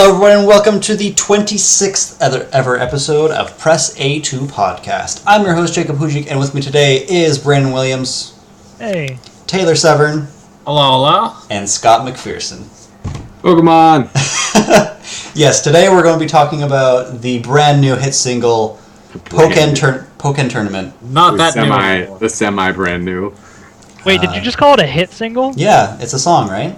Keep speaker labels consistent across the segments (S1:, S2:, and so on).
S1: Hello, everyone, and welcome to the 26th ever episode of Press A2 Podcast. I'm your host, Jacob Hujik, and with me today is Brandon Williams.
S2: Hey.
S1: Taylor Severn.
S3: Hello, hello.
S1: And Scott McPherson.
S4: Pokemon!
S1: Yes, today we're going to be talking about the brand new hit single, Pokken Tournament.
S3: Not that new.
S4: The semi-brand new.
S2: Wait, did you just call it a hit single?
S1: Yeah, it's a song, right?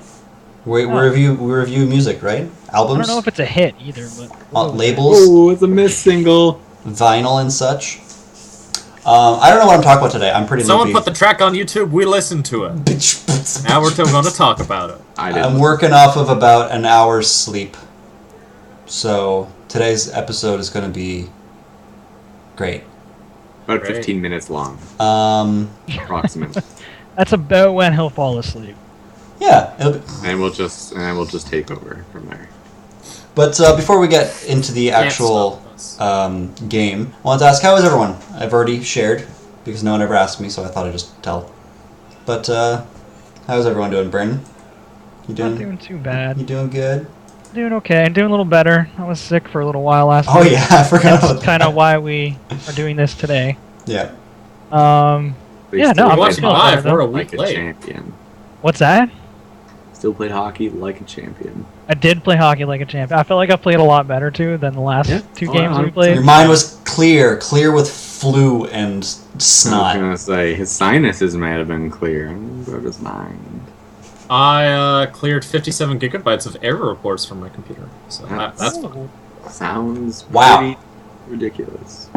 S1: We review music, right? Albums?
S2: I don't know if it's a hit either, but...
S1: labels?
S4: Oh, it's a miss single.
S1: Vinyl and such. I don't know what I'm talking about today. I'm pretty
S3: Someone
S1: loopy.
S3: put the track on YouTube, we listened to it. Now we're going to talk about it.
S1: I'm working off of about an hour's sleep. So today's episode is going to be great.
S4: About 15 minutes long. Approximately.
S2: That's about when he'll fall asleep.
S1: Yeah,
S4: and we'll just take over from there.
S1: But before we get into the actual game, I wanted to ask, how is everyone? I've already shared because no one ever asked me, so I thought I'd just tell. But how's everyone doing, Brandon?
S2: Not doing too bad.
S1: You doing good?
S2: Doing okay. Doing a little better. I was sick for a little while last week.
S1: Oh yeah, I forgot about that.
S2: That's kind of why we are doing this today.
S1: Yeah.
S2: I'm feeling
S3: live.
S2: better,
S3: We're a
S2: though.
S3: week
S4: Like a
S3: late.
S4: champion.
S2: What's that?
S4: Still played hockey like a champion.
S2: I did play hockey like a champ. I feel like I played a lot better, too, than the last two games we played.
S1: Your mind was clear with flu and
S4: I
S1: snot.
S4: was gonna say, his sinuses might have been clear, but his mind.
S3: I cleared 57 gigabytes of error reports from my computer. So that's fun.
S4: Sounds
S1: Wow.
S4: pretty ridiculous.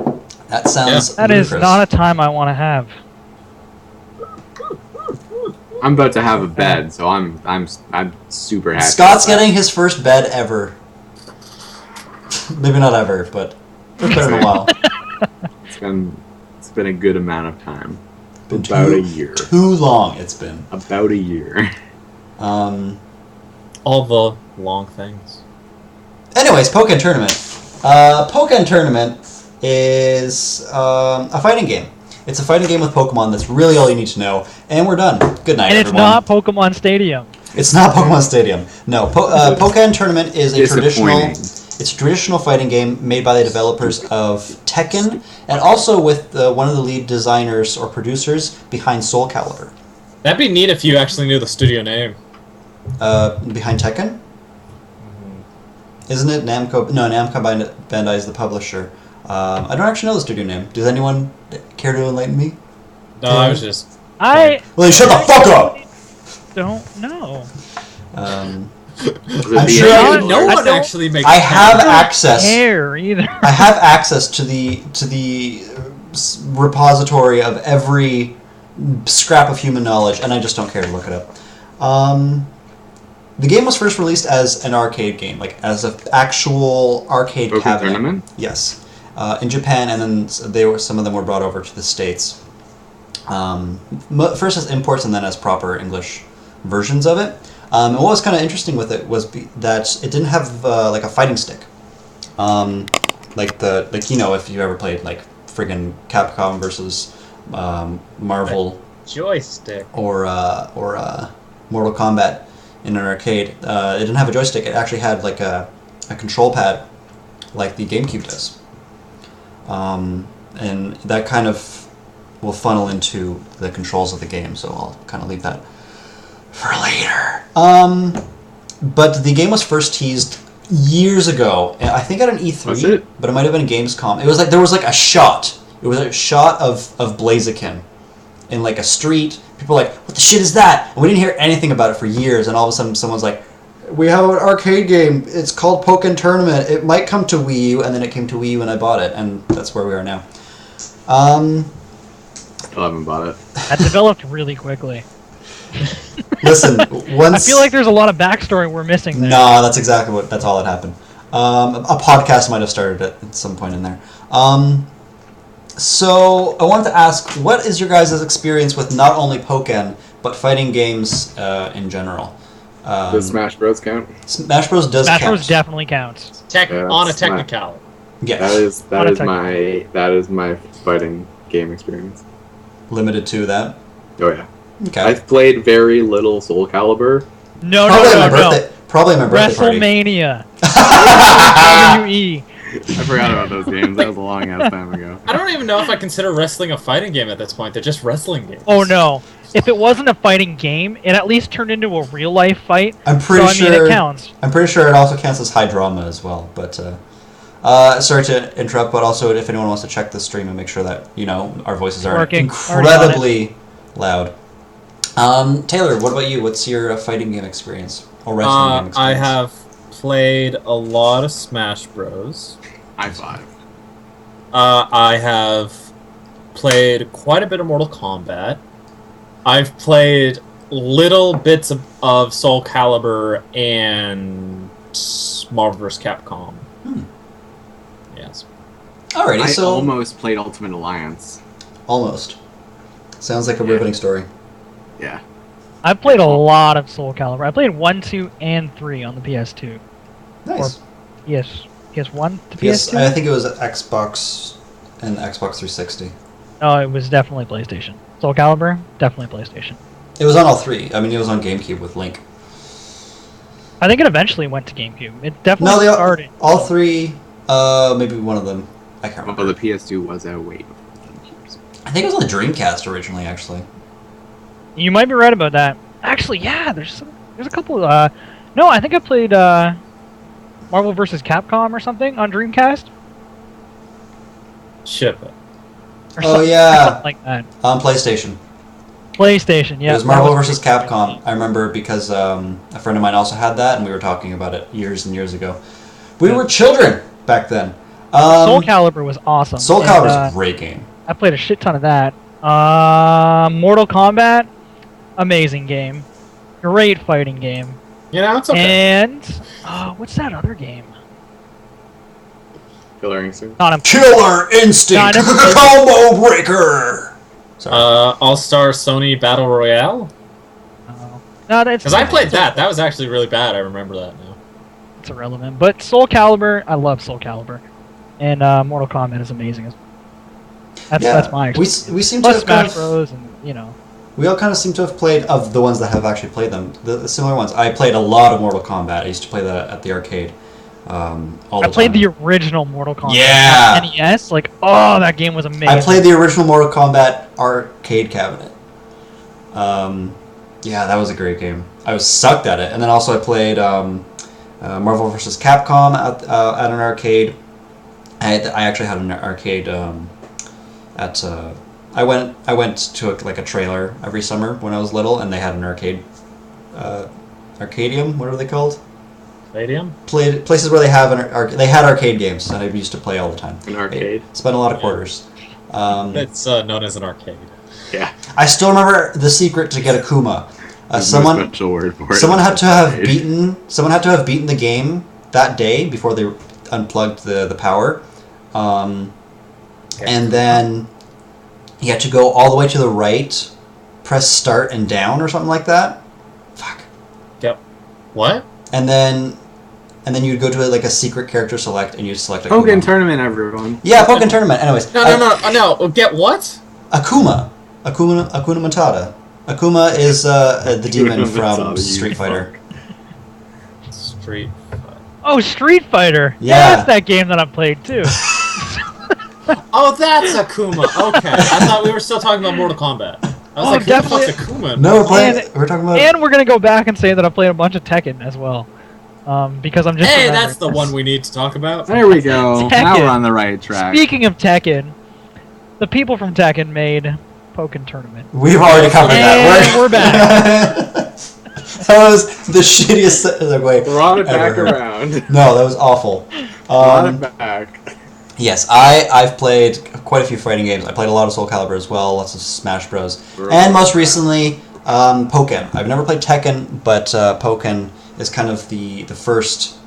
S1: That sounds
S2: That is
S1: ludicrous.
S2: not a time I want to have.
S4: I'm about to have a bed, so I'm super happy.
S1: Scott's getting his first bed ever. Maybe not ever, but it's been a while.
S4: It's been a good amount of time.
S1: Been
S4: About a year.
S1: Too long it's been.
S4: About a year.
S3: All the long things.
S1: Anyways, Pokken Tournament. Pokken Tournament is a fighting game. It's a fighting game with Pokemon. That's really all you need to know. And we're done. Good night,
S2: And it's
S1: everyone.
S2: not Pokemon Stadium.
S1: It's not Pokemon Stadium. No, Pokken Tournament is a traditional fighting game made by the developers of Tekken, and also with one of the lead designers or producers behind Soul Calibur.
S3: That'd be neat if you actually knew the studio name.
S1: Behind Tekken? Isn't it Namco? No, Namco Bandai is the publisher. I don't actually know the studio name. Does anyone care to enlighten me?
S3: No, I was just...
S1: Well, then shut the fuck up!
S2: Don't know.
S1: I'm
S4: I'm
S1: sure
S3: no one actually makes
S1: I have access.
S2: Care either.
S1: I have access to the repository of every scrap of human knowledge, and I just don't care to look it up. The game was first released as an arcade game, like as an actual arcade
S4: Pokken
S1: cabinet.
S4: Tournament?
S1: Yes, in Japan, and then some of them were brought over to the States. First as imports, and then as proper English versions of it. And what was kind of interesting with it was that it didn't have like a fighting stick, if you ever played like friggin' Capcom versus Marvel
S3: joystick
S1: or Mortal Kombat in an arcade. It didn't have a joystick. It actually had like a control pad, like the GameCube does, and that kind of will funnel into the controls of the game. So I'll kind of leave that for later. But the game was first teased years ago. I think at an E3,
S4: Was it?
S1: But it might have been a Gamescom. It was like there was like a shot. It was a shot of Blaziken in like a street. People were like, "What the shit is that?" And we didn't hear anything about it for years. And all of a sudden, someone's like, "We have an arcade game. It's called Pokken Tournament. It might come to Wii U." And then it came to Wii U, and I bought it, and that's where we are now.
S4: Still haven't bought it.
S2: That developed really quickly.
S1: Listen, once
S2: I feel like there's a lot of backstory we're missing there.
S1: No, that's all that happened. A podcast might have started it at some point in there. So I wanted to ask, what is your guys' experience with not only Pokken, but fighting games in general?
S4: Does Smash Bros. Count?
S1: Smash Bros. does
S2: Smash
S1: count.
S2: Bros. Definitely counts.
S3: On a technicality.
S1: Yes.
S4: That is my fighting game experience.
S1: Limited to that?
S4: Oh yeah.
S1: Okay.
S4: I've played very little Soul Calibur.
S2: No.
S1: Probably Probably my birthday party.
S2: WrestleMania. WWE.
S4: I forgot about those games. That was a long ass time ago.
S3: I don't even know if I consider wrestling a fighting game at this point. They're just wrestling games.
S2: Oh no. If it wasn't a fighting game, it at least turned into a real life fight.
S1: I'm pretty
S2: sure. It counts.
S1: I'm pretty sure it also counts as high drama as well. But sorry to interrupt, but also if anyone wants to check the stream and make sure that our voices are
S2: Working.
S1: incredibly loud. Taylor, what about you? What's your fighting game experience or wrestling game experience?
S3: I have played a lot of Smash Bros.
S4: High five.
S3: I have played quite a bit of Mortal Kombat. I've played little bits of Soul Calibur and Marvel vs. Capcom. Yes.
S1: Alrighty,
S4: I
S1: so
S4: almost played Ultimate Alliance.
S1: almost sounds like a riveting story.
S4: Yeah.
S2: I've played a lot of Soul Calibur. I played 1, 2, and 3 on the PS2.
S1: Nice.
S2: Yes. PS1 to
S1: PS,
S2: PS2?
S1: I think it was Xbox and Xbox 360.
S2: No, it was definitely PlayStation. Soul Calibur, definitely PlayStation.
S1: It was on all three. I mean, it was on GameCube with Link.
S2: I think it eventually went to GameCube. It definitely
S1: No,
S2: started.
S1: all three. Maybe one of them. I can't remember.
S4: Although the PS2 was a wait.
S1: I think it was on the Dreamcast originally, actually.
S2: You might be right about that. Actually, yeah, there's a couple. No, I think I played Marvel vs. Capcom or something on Dreamcast.
S3: Ship it.
S2: Or
S1: Oh,
S2: something,
S1: yeah.
S2: or something like that.
S1: On PlayStation.
S2: PlayStation, yeah.
S1: It was Marvel vs. Capcom. I remember because a friend of mine also had that, and we were talking about it years and years ago. We were children back then.
S2: Soul Calibur was awesome.
S1: Soul Calibur is a great game.
S2: I played a shit ton of that. Mortal Kombat, amazing game. Great fighting game.
S3: It's okay.
S2: And what's that other game?
S4: Killer Instinct.
S2: Not
S1: Killer Instinct Combo Breaker. Sorry.
S3: All-Star Sony Battle Royale?
S2: No, that's
S3: Because I played that. That was actually really bad. I remember that now.
S2: It's irrelevant. But Soul Calibur, I love Soul Calibur. And Mortal Kombat is amazing. That's my experience.
S1: We seem to
S2: Plus
S1: have
S2: Smash Bros. And,
S1: we all kind of seem to have played, of the ones that have actually played them, the similar ones. I played a lot of Mortal Kombat. I used to play that at the arcade all the time.
S2: I played the original Mortal Kombat.
S1: Yeah!
S2: NES, that game was amazing.
S1: I played the original Mortal Kombat arcade cabinet. Yeah, that was a great game. I was sucked at it. And then also I played Marvel vs. Capcom at an arcade. I actually had an arcade at... I went to a trailer every summer when I was little, and they had an arcade... Arcadium? What are they called?
S3: Stadium?
S1: Places where they have they had arcade games that I used to play all the time.
S4: An arcade?
S1: Spent a lot of quarters.
S3: It's known as an arcade.
S4: Yeah.
S1: I still remember the secret to get Akuma.
S4: There's
S1: Someone,
S4: no special word for it.
S1: someone had to have beaten the game that day before they unplugged the power, and then you had to go all the way to the right, press start and down or something like that. Fuck.
S3: Yep. What?
S1: And then you'd go to a secret character select, and you'd select Akuma.
S4: Pokken Tournament, everyone.
S1: Yeah, Pokken Tournament. Anyways.
S3: No. Get what?
S1: Akuma Matata. Akuma is the demon from Street Fighter.
S3: Street Fighter.
S2: Oh, Street Fighter.
S1: Yeah.
S2: That's that game that I played too.
S3: Oh, that's Akuma. Okay. I thought we were still talking about Mortal Kombat. I was like, who the fuck's Akuma?
S1: No, we're talking about...
S2: And we're gonna go back and say that I played a bunch of Tekken as well. Because I'm just...
S3: Hey, that's the one we need to talk about.
S4: There we go.
S2: Tekken.
S4: Now we're on the right track.
S2: Speaking of Tekken, the people from Tekken made Pokken Tournament.
S1: We've already covered that.
S2: And we're back.
S1: That was the shittiest segue.
S4: Brought it back
S1: ever.
S4: around.
S1: No, that was awful.
S4: Brought it back.
S1: Yes, I've played quite a few fighting games. I played a lot of Soul Calibur as well, lots of Smash Bros. And most recently, Pokken. I've never played Tekken, but Pokken is kind of the first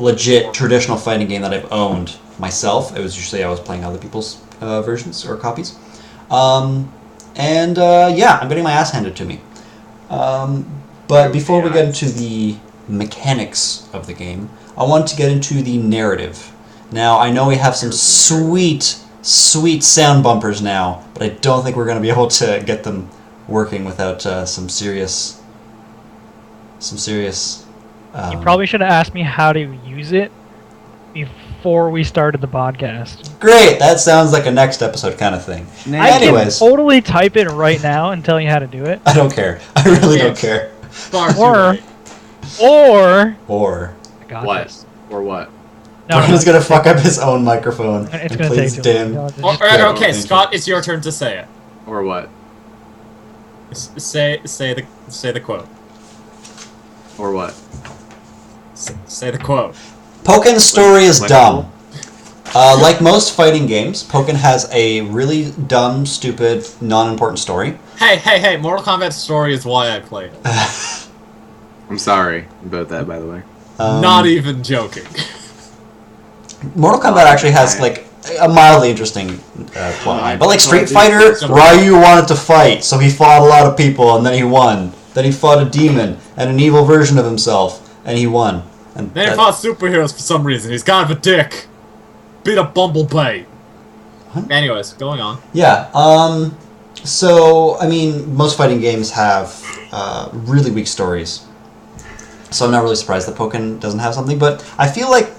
S1: legit traditional fighting game that I've owned myself. It was usually I was playing other people's versions or copies. Yeah, I'm getting my ass handed to me. But before we get into the mechanics of the game, I want to get into the narrative. Now, I know we have some sweet sound bumpers now, but I don't think we're going to be able to get them working without some serious
S2: You probably should have asked me how to use it before we started the podcast.
S1: Great. That sounds like a next episode kind of thing. Anyways,
S2: I can totally type it right now and tell you how to do it.
S1: I don't care. I really don't care.
S3: Far too
S2: Or,
S3: late.
S1: Or
S2: I got
S4: What?
S2: this.
S4: Or what?
S2: No,
S1: Brian's gonna fuck up his own microphone.
S2: It's
S1: and
S2: gonna
S1: play
S2: take
S1: this
S2: too
S1: damn.
S2: long.
S3: Okay,
S4: Yeah.
S3: Scott, it's your turn to say it.
S4: Or what?
S3: Say the quote.
S4: Or what?
S3: Say the quote.
S1: Pokken's story is
S4: Like-
S1: dumb. Like most fighting games, Pokken has a really dumb, stupid, non-important story.
S3: Hey! Mortal Kombat's story is why I played it.
S4: I'm sorry about that, by the way.
S3: Not even joking.
S1: Mortal Kombat actually has like a mildly interesting plot line, but like Street Fighter, Ryu wanted to fight, so he fought a lot of people and then he won. Then he fought a demon and an evil version of himself, and he won. And
S3: Then he fought superheroes for some reason. He's kind of a dick. Beat a bumblebee.
S1: What?
S3: Anyways, going on.
S1: Yeah. So I mean, most fighting games have really weak stories. So I'm not really surprised that Pokken doesn't have something, but I feel like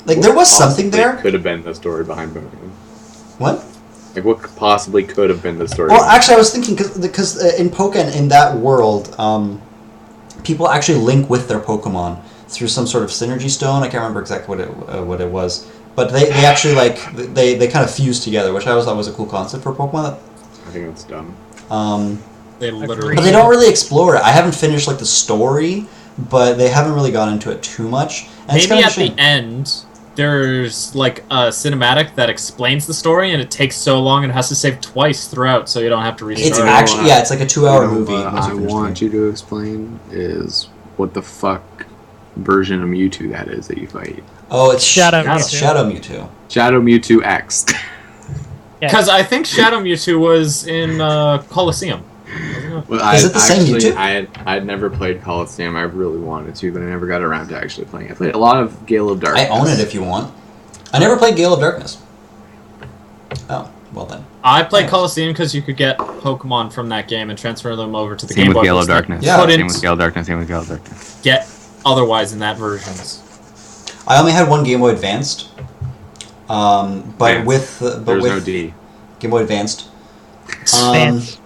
S1: there was something there.
S4: Could have been the story behind Pokken.
S1: What?
S4: Like, what possibly could have been the story?
S1: Well, actually, I was thinking because in Pokken, in that world, people actually link with their Pokemon through some sort of synergy stone. I can't remember exactly what it was, but they actually they kind of fuse together, which I always thought was a cool concept for Pokemon.
S4: I think that's dumb.
S3: They literally.
S1: But they don't really explore it. I haven't finished like the story, but they haven't really gone into it too much. And it's
S3: Maybe
S1: kind of
S3: at
S1: a shame.
S3: the end, there's like a cinematic that explains the story, and it takes so long and it has to save twice throughout, so you don't have to restart.
S1: It's
S4: Sorry,
S1: actually it's like a 2-hour movie.
S4: What
S1: once
S4: I
S1: you finish the
S4: want
S1: game.
S4: you to explain is what the fuck version of Mewtwo that is that you fight.
S1: Oh, it's
S2: Shadow
S1: it's
S2: Mewtwo.
S1: Shadow Mewtwo.
S4: Shadow Mewtwo X.
S2: Yeah.
S3: Because I think Shadow Mewtwo was in Colosseum.
S4: Well,
S1: Is it the same Mewtwo?
S4: I had never played Coliseum. I really wanted to, but I never got around to actually playing. I played a lot of Gale of Darkness.
S1: I own it if you want. I never played Gale of Darkness. Oh, well then.
S3: I played Colosseum because you could get Pokemon from that game and transfer them over to the
S4: Same
S3: Game
S4: with
S3: Boy.
S4: Gale of
S3: because
S4: Darkness.
S1: Yeah.
S3: Couldn't
S4: Same with Gale of Darkness. Same with Gale of Darkness.
S3: get otherwise in that versions.
S1: I only had one Game Boy Advanced. But
S4: Advanced.
S1: with
S4: There's no D.
S1: Game Boy Advanced.
S2: Advanced.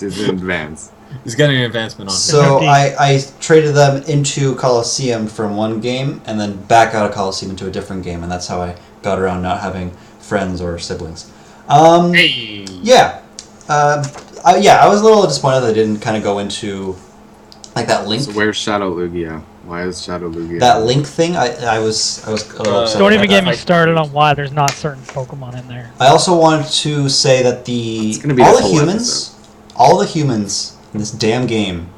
S4: It's in advance.
S3: He's getting an advancement on it.
S1: So
S2: D.
S1: I traded them into Coliseum from one game and then back out of Coliseum into a different game, and that's how I got around not having friends or siblings.
S3: Hey!
S1: Yeah. I was a little disappointed that they didn't kind of go into like that link.
S4: So where's Shadow Lugia? Why is Shadow Lugia?
S1: That link thing, I was a little upset.
S2: Don't
S1: about
S2: even get
S1: that.
S2: me started on why there's not certain Pokemon in there.
S1: I also wanted to say that
S4: It's gonna be
S1: all
S4: this
S1: the
S4: whole
S1: humans in this damn game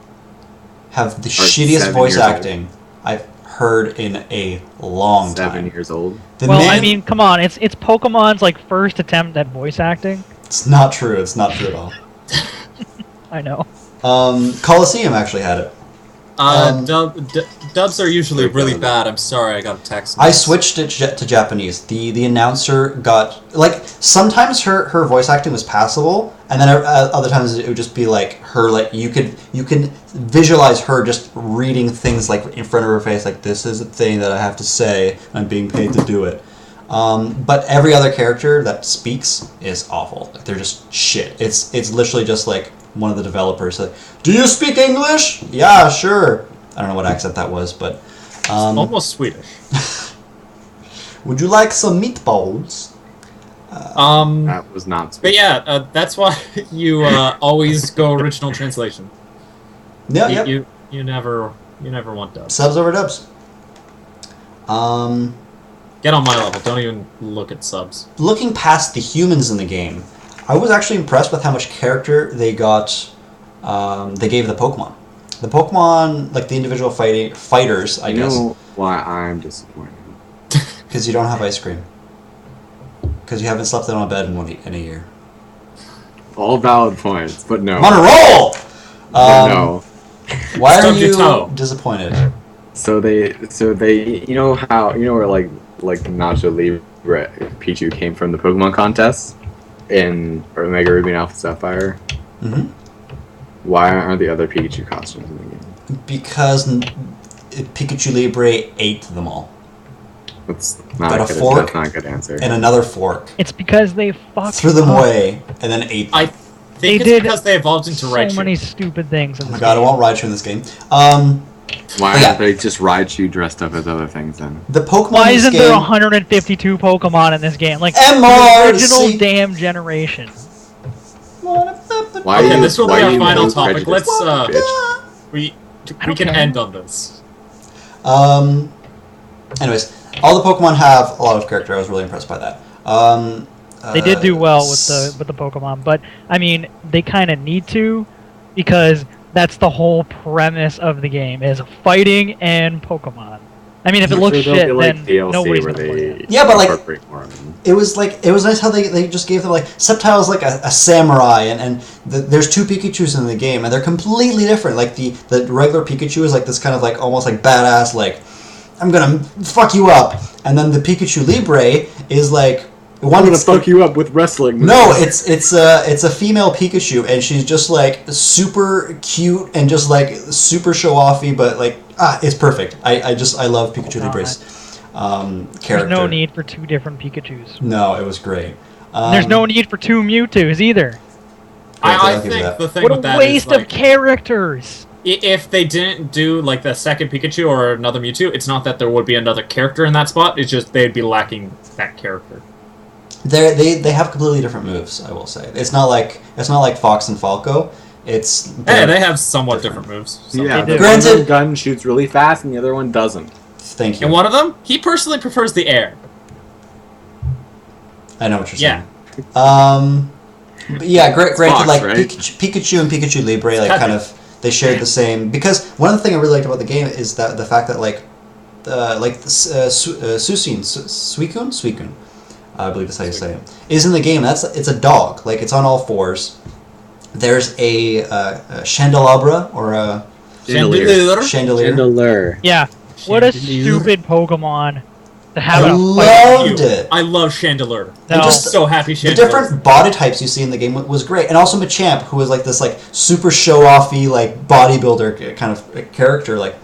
S1: have the
S4: Are
S1: shittiest
S4: 7
S1: voice
S4: years old.
S1: acting I've heard in a long
S4: 7
S1: time.
S4: years old.
S1: The
S2: Well,
S1: man-
S2: I mean, come on, it's Pokemon's like first attempt at voice acting.
S1: it's not true. It's not true at all.
S2: I know.
S1: Coliseum actually had it.
S3: Dubs are usually
S4: They're
S3: really
S4: done.
S3: bad. I'm sorry, I got a text.
S1: I switched it to Japanese. The announcer got like sometimes her voice acting was passable, and then other times it would just be like her you can visualize her just reading things like in front of her face, like this is a thing that I have to say. I'm being paid to do it. But every other character that speaks is awful. Like, they're just shit. It's literally just like one of the developers like, "Do you speak English?" "Yeah, sure." I don't know what accent that was, but
S3: Almost Swedish.
S1: would you like some meatballs?
S4: That was not.
S3: But yeah, that's why you always go original translation.
S1: Yeah, yep.
S3: You never want dubs.
S1: Subs over dubs.
S3: Get on my level. Don't even look at subs.
S1: Looking past the humans in the game, I was actually impressed with how much character they got. They gave the Pokemon. The Pokemon, like the individual fighters, I
S4: You
S1: guess,
S4: know why I'm disappointed?
S1: because you don't have ice cream. Because you haven't slept on a bed in a year.
S4: All valid points, but no.
S1: I'm on a roll.
S4: But no.
S1: Why are
S3: Stub your
S1: you
S3: toe.
S1: disappointed?
S4: So they, you know where like Nacho Libre Pichu came from the Pokemon contest in Omega Ruby and Alpha Sapphire.
S1: hmm
S4: Why aren't the other Pikachu costumes in the game?
S1: Because Pikachu Libre ate them all.
S4: That's
S1: Got
S4: not
S1: a
S4: good.
S1: fork
S4: That's not a good answer.
S1: and another fork.
S2: It's because they fucked
S1: Threw them
S2: up
S1: away and then ate them.
S3: I think
S2: did
S3: it's because they evolved into
S2: so
S3: Raichu.
S2: many stupid things. In
S1: Oh my
S2: this
S1: god, I
S2: game.
S1: want Raichu in this game.
S4: Why
S1: yeah.
S4: aren't they just Raichu dressed up as other things then?
S1: The Pokemon
S2: Why
S1: in this
S2: isn't
S1: game...
S2: there 152 Pokemon in this game? Like the
S1: MRC.
S2: original damn generation.
S4: Why
S3: Okay,
S4: you-
S3: this will be
S4: why
S3: our
S4: you
S3: final
S4: so
S3: topic.
S4: prejudiced,
S3: Let's
S4: bitch?
S3: we
S2: I don't
S3: can
S2: care.
S3: end on this.
S1: Anyways, all the Pokemon have a lot of character. I was really impressed by that.
S2: They did do well with the Pokemon, but I mean, they kind of need to, because that's the whole premise of the game is fighting and Pokemon. I mean, if it
S4: I'm
S2: looks
S4: sure there'll
S2: shit,
S4: be, like,
S2: then
S4: DLC
S2: nobody's
S4: where
S2: gonna play
S4: they
S2: it.
S1: Yeah, but, like,
S4: incorporate more of them.
S1: It was nice how they just gave them like Sceptile's like a samurai and there's two Pikachus in the game and they're completely different. Like the regular Pikachu is like this kind of like almost like badass like I'm gonna fuck you up, and then the Pikachu Libre is like
S4: I'm gonna fuck you up with wrestling.
S1: No, it's a female Pikachu and she's just like super cute and just like super show offy, but like it's perfect. I love Pikachu Libre's character.
S2: There's no need for two different Pikachus.
S1: No, it was great.
S2: There's no need for two Mewtwo's either.
S3: I
S1: I'll give you
S3: think
S1: that.
S3: the thing
S2: What
S3: with
S2: a
S3: that
S2: waste
S3: is like,
S2: of characters!
S3: if they didn't do like the second Pikachu or another Mewtwo, it's not that there would be another character in that spot. It's just they'd be lacking that character.
S1: They have completely different moves. I will say it's not like Fox and Falco. It's
S3: Yeah, they have somewhat different moves. So.
S4: Yeah,
S2: They
S4: the
S2: do.
S4: one
S1: Granted-
S4: gun shoots really fast and the other one doesn't.
S1: Thank you.
S3: And one of them, he personally prefers the air.
S1: I know what you're
S3: Yeah.
S1: saying. But yeah, granted,
S4: Fox,
S1: like
S4: right?
S1: Pikachu and Pikachu Libre, like
S3: Cut
S1: kind
S3: it.
S1: of they shared the same. Because one of the things I really liked about the game is that the fact that Suicune, I believe that's how you say it, is in the game. It's a dog. Like it's on all fours. There's a Chandelabra or a
S3: Chandelier.
S1: Chandelier.
S4: Chandelier.
S2: Yeah, what a
S3: Chandelier.
S2: stupid Pokemon to have
S1: I
S2: in a
S1: loved
S3: You.
S1: it.
S3: I love Chandelure.
S2: No.
S3: I'm just so happy
S1: The
S3: Chandelure.
S1: different body types you see in the game was great, and also Machamp, who was like this like super show-offy like bodybuilder kind of character. Like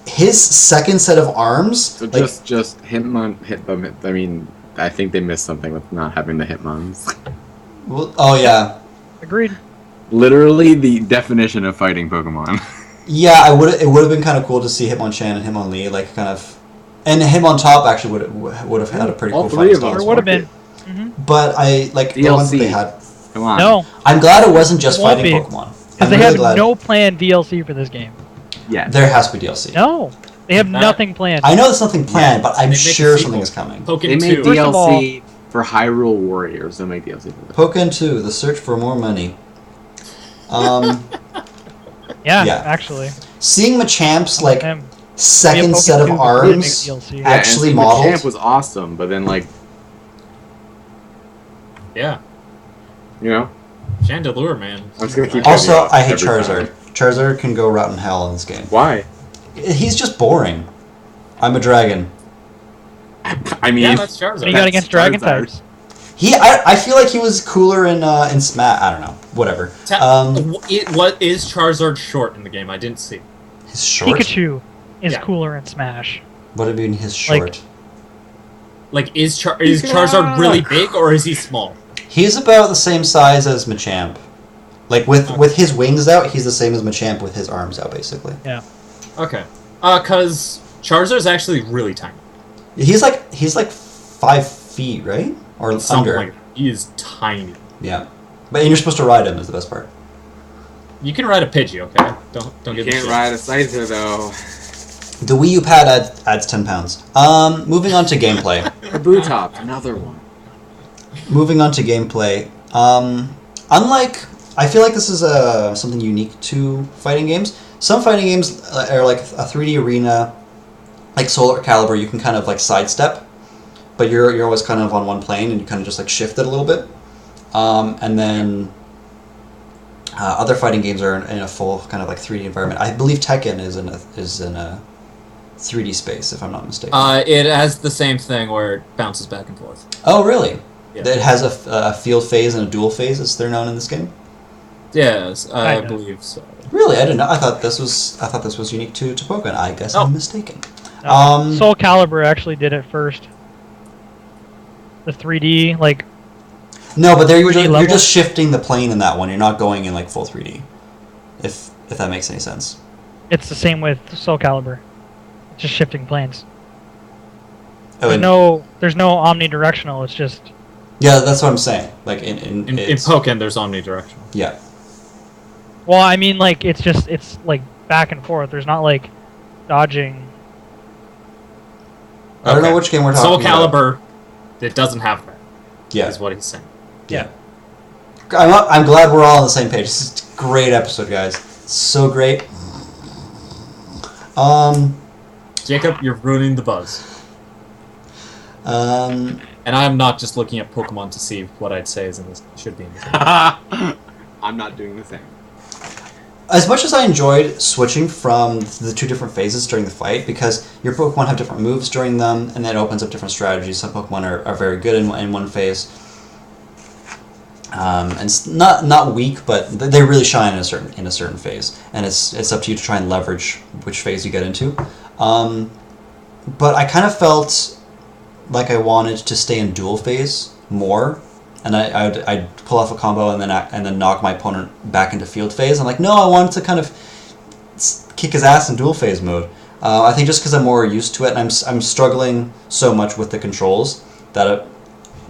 S1: his second set of arms,
S4: So
S1: like
S4: just Hitmon. I mean, I think they missed something with not having the Hitmons.
S1: oh yeah,
S2: Agreed.
S4: Literally the definition of fighting Pokemon.
S1: yeah. It would have been kind of cool to see Hitmonchan and Hitmonlee like kind of, and Hitmontop actually would have had a pretty
S4: All
S1: cool
S4: three
S1: fight
S4: of them.
S1: style.
S2: Or would have been.
S1: But I like the ones that they
S4: DLC.
S1: had.
S4: Come on.
S2: No,
S1: I'm glad it wasn't just
S2: It won't
S1: fighting
S2: be.
S1: Pokemon.
S2: because
S1: I'm
S2: they
S1: really
S2: have
S1: glad.
S2: no planned DLC for this game.
S4: Yeah.
S1: There has to be DLC.
S2: No, they have
S3: That-
S2: nothing planned.
S1: I know there's nothing planned, but I'm
S3: They make a
S1: sure
S3: sequel.
S1: something is coming.
S3: Pokken
S4: They made
S3: 2.
S2: First of
S4: DLC for Hyrule Warriors. They'll make DLC for that.
S1: Pokken 2: The Search for More Money.
S2: Yeah,
S1: Yeah.
S2: actually.
S1: Seeing Machamp's like
S2: Them.
S1: second
S2: Maybe a
S1: set of
S2: Pokken 2
S1: arms
S2: DLC.
S4: Yeah,
S1: actually
S4: and
S1: modeled.
S4: Machamp was awesome, but then like
S3: Yeah.
S4: you know,
S3: Chandelure, man.
S4: I'm just gonna keep.
S1: Also,
S4: cutting you off
S1: I hate
S4: every
S1: Charizard.
S4: time.
S1: Charizard can go route in hell in this game.
S4: Why?
S1: He's just boring. I'm a dragon.
S4: I mean,
S3: Yeah, that's Charizard.
S2: What do you got
S4: That's
S2: against dragon
S4: Charizard.
S2: types?
S1: I feel like he was cooler in Smash. I don't know. Whatever.
S3: What is Charizard short in the game? I didn't see.
S1: His short.
S2: Pikachu is
S3: Yeah.
S2: cooler in Smash.
S1: What do you mean his
S2: Like-
S1: short?
S3: Like, is Charizard really big or is he small?
S1: He's about the same size as Machamp. Like with his wings out, he's the same as Machamp with his arms out, basically.
S3: Okay. Cause Charizard's actually really tiny.
S1: He's like 5 feet, right? Or
S3: Something
S1: under.
S3: like that. He is tiny.
S1: Yeah. But you're supposed to ride him is the best part.
S3: You can ride a Pidgey, okay? Don't
S4: you
S3: get me
S4: can't
S3: shit.
S4: ride a Scyther though.
S1: The Wii U pad adds 10 pounds. Moving on to gameplay.
S4: A Bootop, another one.
S1: Moving on to gameplay. Unlike, I feel like this is something unique to fighting games. Some fighting games are like a 3D arena, like Solar Calibur. You can kind of like sidestep, but you're always kind of on one plane and you kind of just like shift it a little bit. And then other fighting games are in a full kind of like 3D environment. I believe Tekken is in a 3D space, if I'm not mistaken.
S3: It has the same thing where it bounces back and forth.
S1: Oh, really?
S3: Yeah.
S1: It has a field phase and a dual phase, as they're known in this game.
S3: Yes, I
S2: Kinda.
S3: believe so.
S1: Really, I didn't know. I thought this was unique to Pokkén. I guess
S3: Oh.
S1: I'm mistaken.
S2: Soul Calibur actually did it first. The 3D, like,
S1: No, but there you're
S2: 3D
S1: just,
S2: level?
S1: you're just shifting the plane in that one. You're not going in like full 3D. If that makes any sense.
S2: it's the same with Soul Calibur. It's just shifting planes.
S1: Oh,
S2: There's
S1: and-
S2: no omnidirectional. It's just
S1: Yeah, that's what I'm saying. Like in
S3: In
S1: it's-
S3: Pokken, there's omnidirectional.
S1: Yeah.
S2: well, I mean, like it's like back and forth. There's not like dodging.
S1: I don't know which game we're
S3: Soul
S1: talking about.
S3: Calibur, it doesn't have that.
S1: Yeah.
S3: Is what he's saying.
S1: Yeah. I'm glad we're all on the same page. This is a great episode, guys. So great.
S3: Jacob, you're ruining the buzz. And I am not just looking at Pokemon to see what I'd say is in this should be in this.
S4: I'm not doing the same.
S1: As much as I enjoyed switching from the two different phases during the fight, because your Pokemon have different moves during them, and that opens up different strategies. Some Pokemon are very good in one phase, and not weak, but they really shine in a certain phase, and it's up to you to try and leverage which phase you get into. But I kind of felt like I wanted to stay in dual phase more, and I'd pull off a combo and then knock my opponent back into field phase. I'm like, no, I wanted to kind of kick his ass in dual phase mode. I think just because I'm more used to it, and I'm struggling so much with the controls that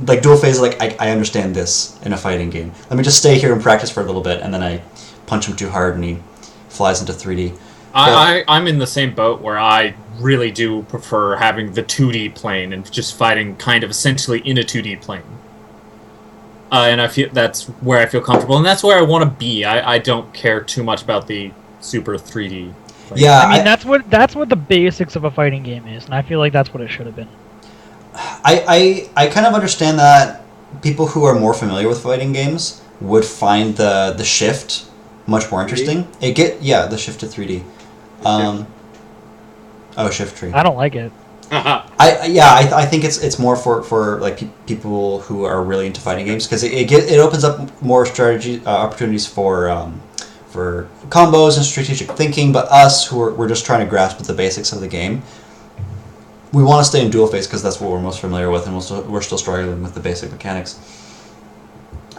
S1: like dual phase, like I understand this in a fighting game. Let me just stay here and practice for a little bit, and then I punch him too hard and he flies into 3D.
S3: I'm in the same boat where I really do prefer having the 2D plane and just fighting kind of essentially in a 2D plane. And I feel that's where I feel comfortable, and that's where I want to be. I don't care too much about the super 3D plane.
S1: Yeah,
S2: I mean, that's what the basics of a fighting game is, and I feel like that's what it should have been.
S1: I kind of understand that people who are more familiar with fighting games would find the shift much more interesting. The shift to 3D. Shift tree.
S2: I don't like it.
S1: I think it's more for like people who are really into fighting games, because it opens up more strategy opportunities for combos and strategic thinking. But us we're just trying to grasp the basics of the game, we want to stay in dual phase because that's what we're most familiar with, and we're still struggling with the basic mechanics.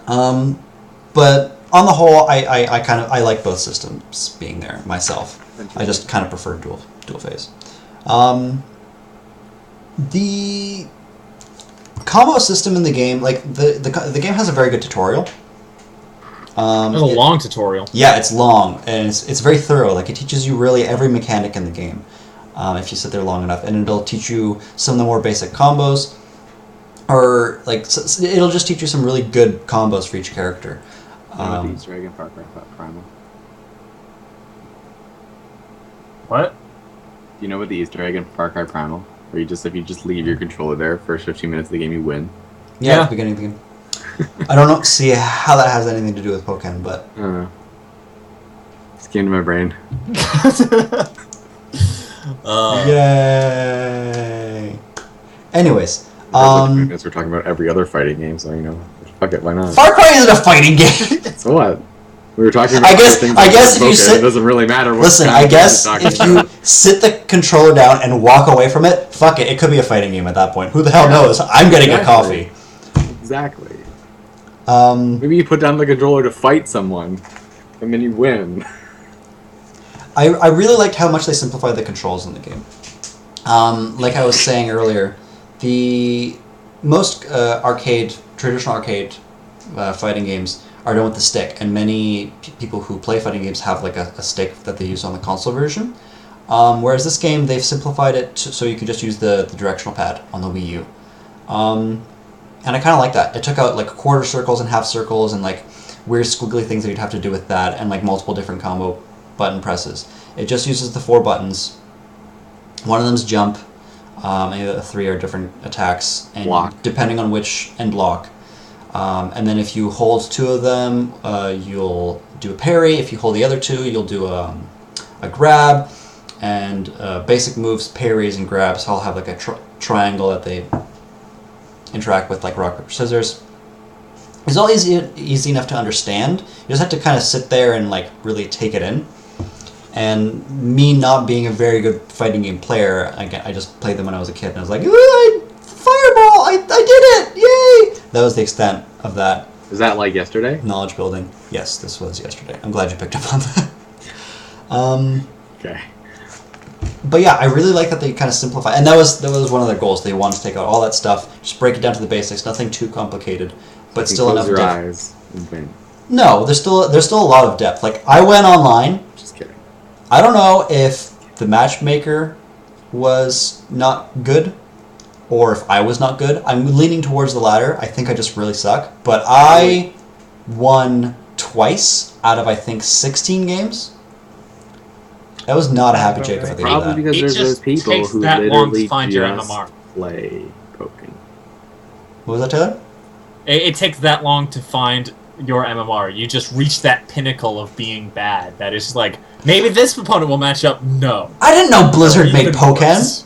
S1: But on the whole, I like both systems being there myself. I just kind of prefer dual phase. The combo system in the game, like the game has a very good tutorial.
S3: It's a long tutorial.
S1: Yeah, it's long, and it's very thorough. Like, it teaches you really every mechanic in the game, if you sit there long enough, and it'll teach you some of the more basic combos, or like it'll just teach you some really good combos for each character.
S4: The Easter egg in Far Cry Primal.
S3: What?
S4: Do you know what the Easter egg in Far Cry Primal? Where if you just leave your controller there for 15 minutes of the game, you win.
S1: Yeah, at the beginning of the game. I don't see how that has anything to do with Pokkén, but
S4: I don't know. It's came to my brain.
S1: Yay! Anyways,
S4: We're talking about every other fighting game, so fuck it, why not?
S1: Far Cry isn't a fighting game.
S4: So what? We were talking about
S1: I
S4: things
S1: guess if you
S4: Pokkén,
S1: sit,
S4: it doesn't really matter. What
S1: listen,
S4: kind
S1: I
S4: of game
S1: guess
S4: you're talking
S1: if you
S4: about.
S1: sit the controller down and walk away from it, fuck it, it could be a fighting game at that point. Who the hell knows? I'm getting a coffee.
S4: Exactly.
S1: Um,
S4: Maybe you put down the controller to fight someone, and then you win.
S1: I really liked how much they simplified the controls in the game. Like I was saying earlier, the most traditional arcade fighting games are done with the stick, and many people who play fighting games have like a stick that they use on the console version. Whereas this game, they've simplified it so you can just use the directional pad on the Wii U. And I kind of like that. It took out like quarter circles and half circles and like weird squiggly things that you'd have to do with that, and like multiple different combo button presses. It just uses the 4 buttons. One of them's jump, and the 3 are different attacks, and
S4: block.
S1: Depending on which, and block. And then if you hold 2 of them, you'll do a parry. If you hold the other 2, you'll do a grab. And basic moves, parries, and grabs all have like a triangle that they interact with, like rock, paper, scissors. it's all easy enough to understand. You just have to kind of sit there and like really take it in. And me not being a very good fighting game player, I just played them when I was a kid, and I was like, fireball! I did it! Yay! That was the extent of that.
S4: Was that like yesterday?
S1: Knowledge building. Yes, this was yesterday. I'm glad you picked up on that.
S4: Okay.
S1: But yeah, I really like that they kind of simplify, and that was one of their goals. They wanted to take out all that stuff, just break it down to the basics, nothing too complicated, but still enough
S4: Close your
S1: depth.
S4: eyes and win.
S1: No, there's still a lot of depth. Like I went online.
S4: Just kidding.
S1: I don't know if the matchmaker was not good or if I was not good. I'm leaning towards the latter. I think I just really suck. But I won twice out of, I think, 16 games. That was not a happy Jacob at the end of
S4: Probably
S1: that.
S4: because
S3: It
S4: there's
S3: just
S4: those people
S3: takes
S4: who
S3: that long to
S4: literally
S3: find your
S4: just
S3: MMR.
S4: play Pokken.
S1: What was that, Taylor?
S3: It takes that long to find your MMR. You just reach that pinnacle of being bad. That is like, maybe this opponent will match up. No.
S1: I didn't know Blizzard made
S3: Even
S1: Pokken.
S3: worse.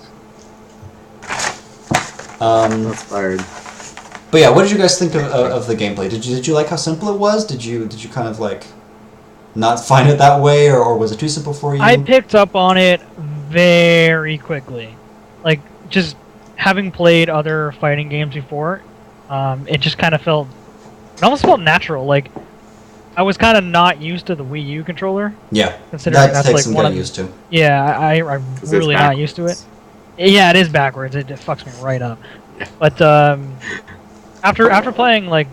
S4: That's fired.
S1: But yeah, what did you guys think of the gameplay? Did you like how simple it was? Did you kind of like not find it that way, or was it too simple for you?
S2: I picked up on it very quickly. Like, just having played other fighting games before, it just kind of it almost felt natural. Like, I was kind of not used to the Wii U controller.
S1: Yeah,
S2: Considering
S1: that
S2: that's
S1: takes
S2: like
S1: some
S2: one
S1: getting
S2: of
S1: used to.
S2: Yeah, I'm
S4: It's
S2: really not used to it. Yeah, it is backwards. It fucks me right up. But after playing like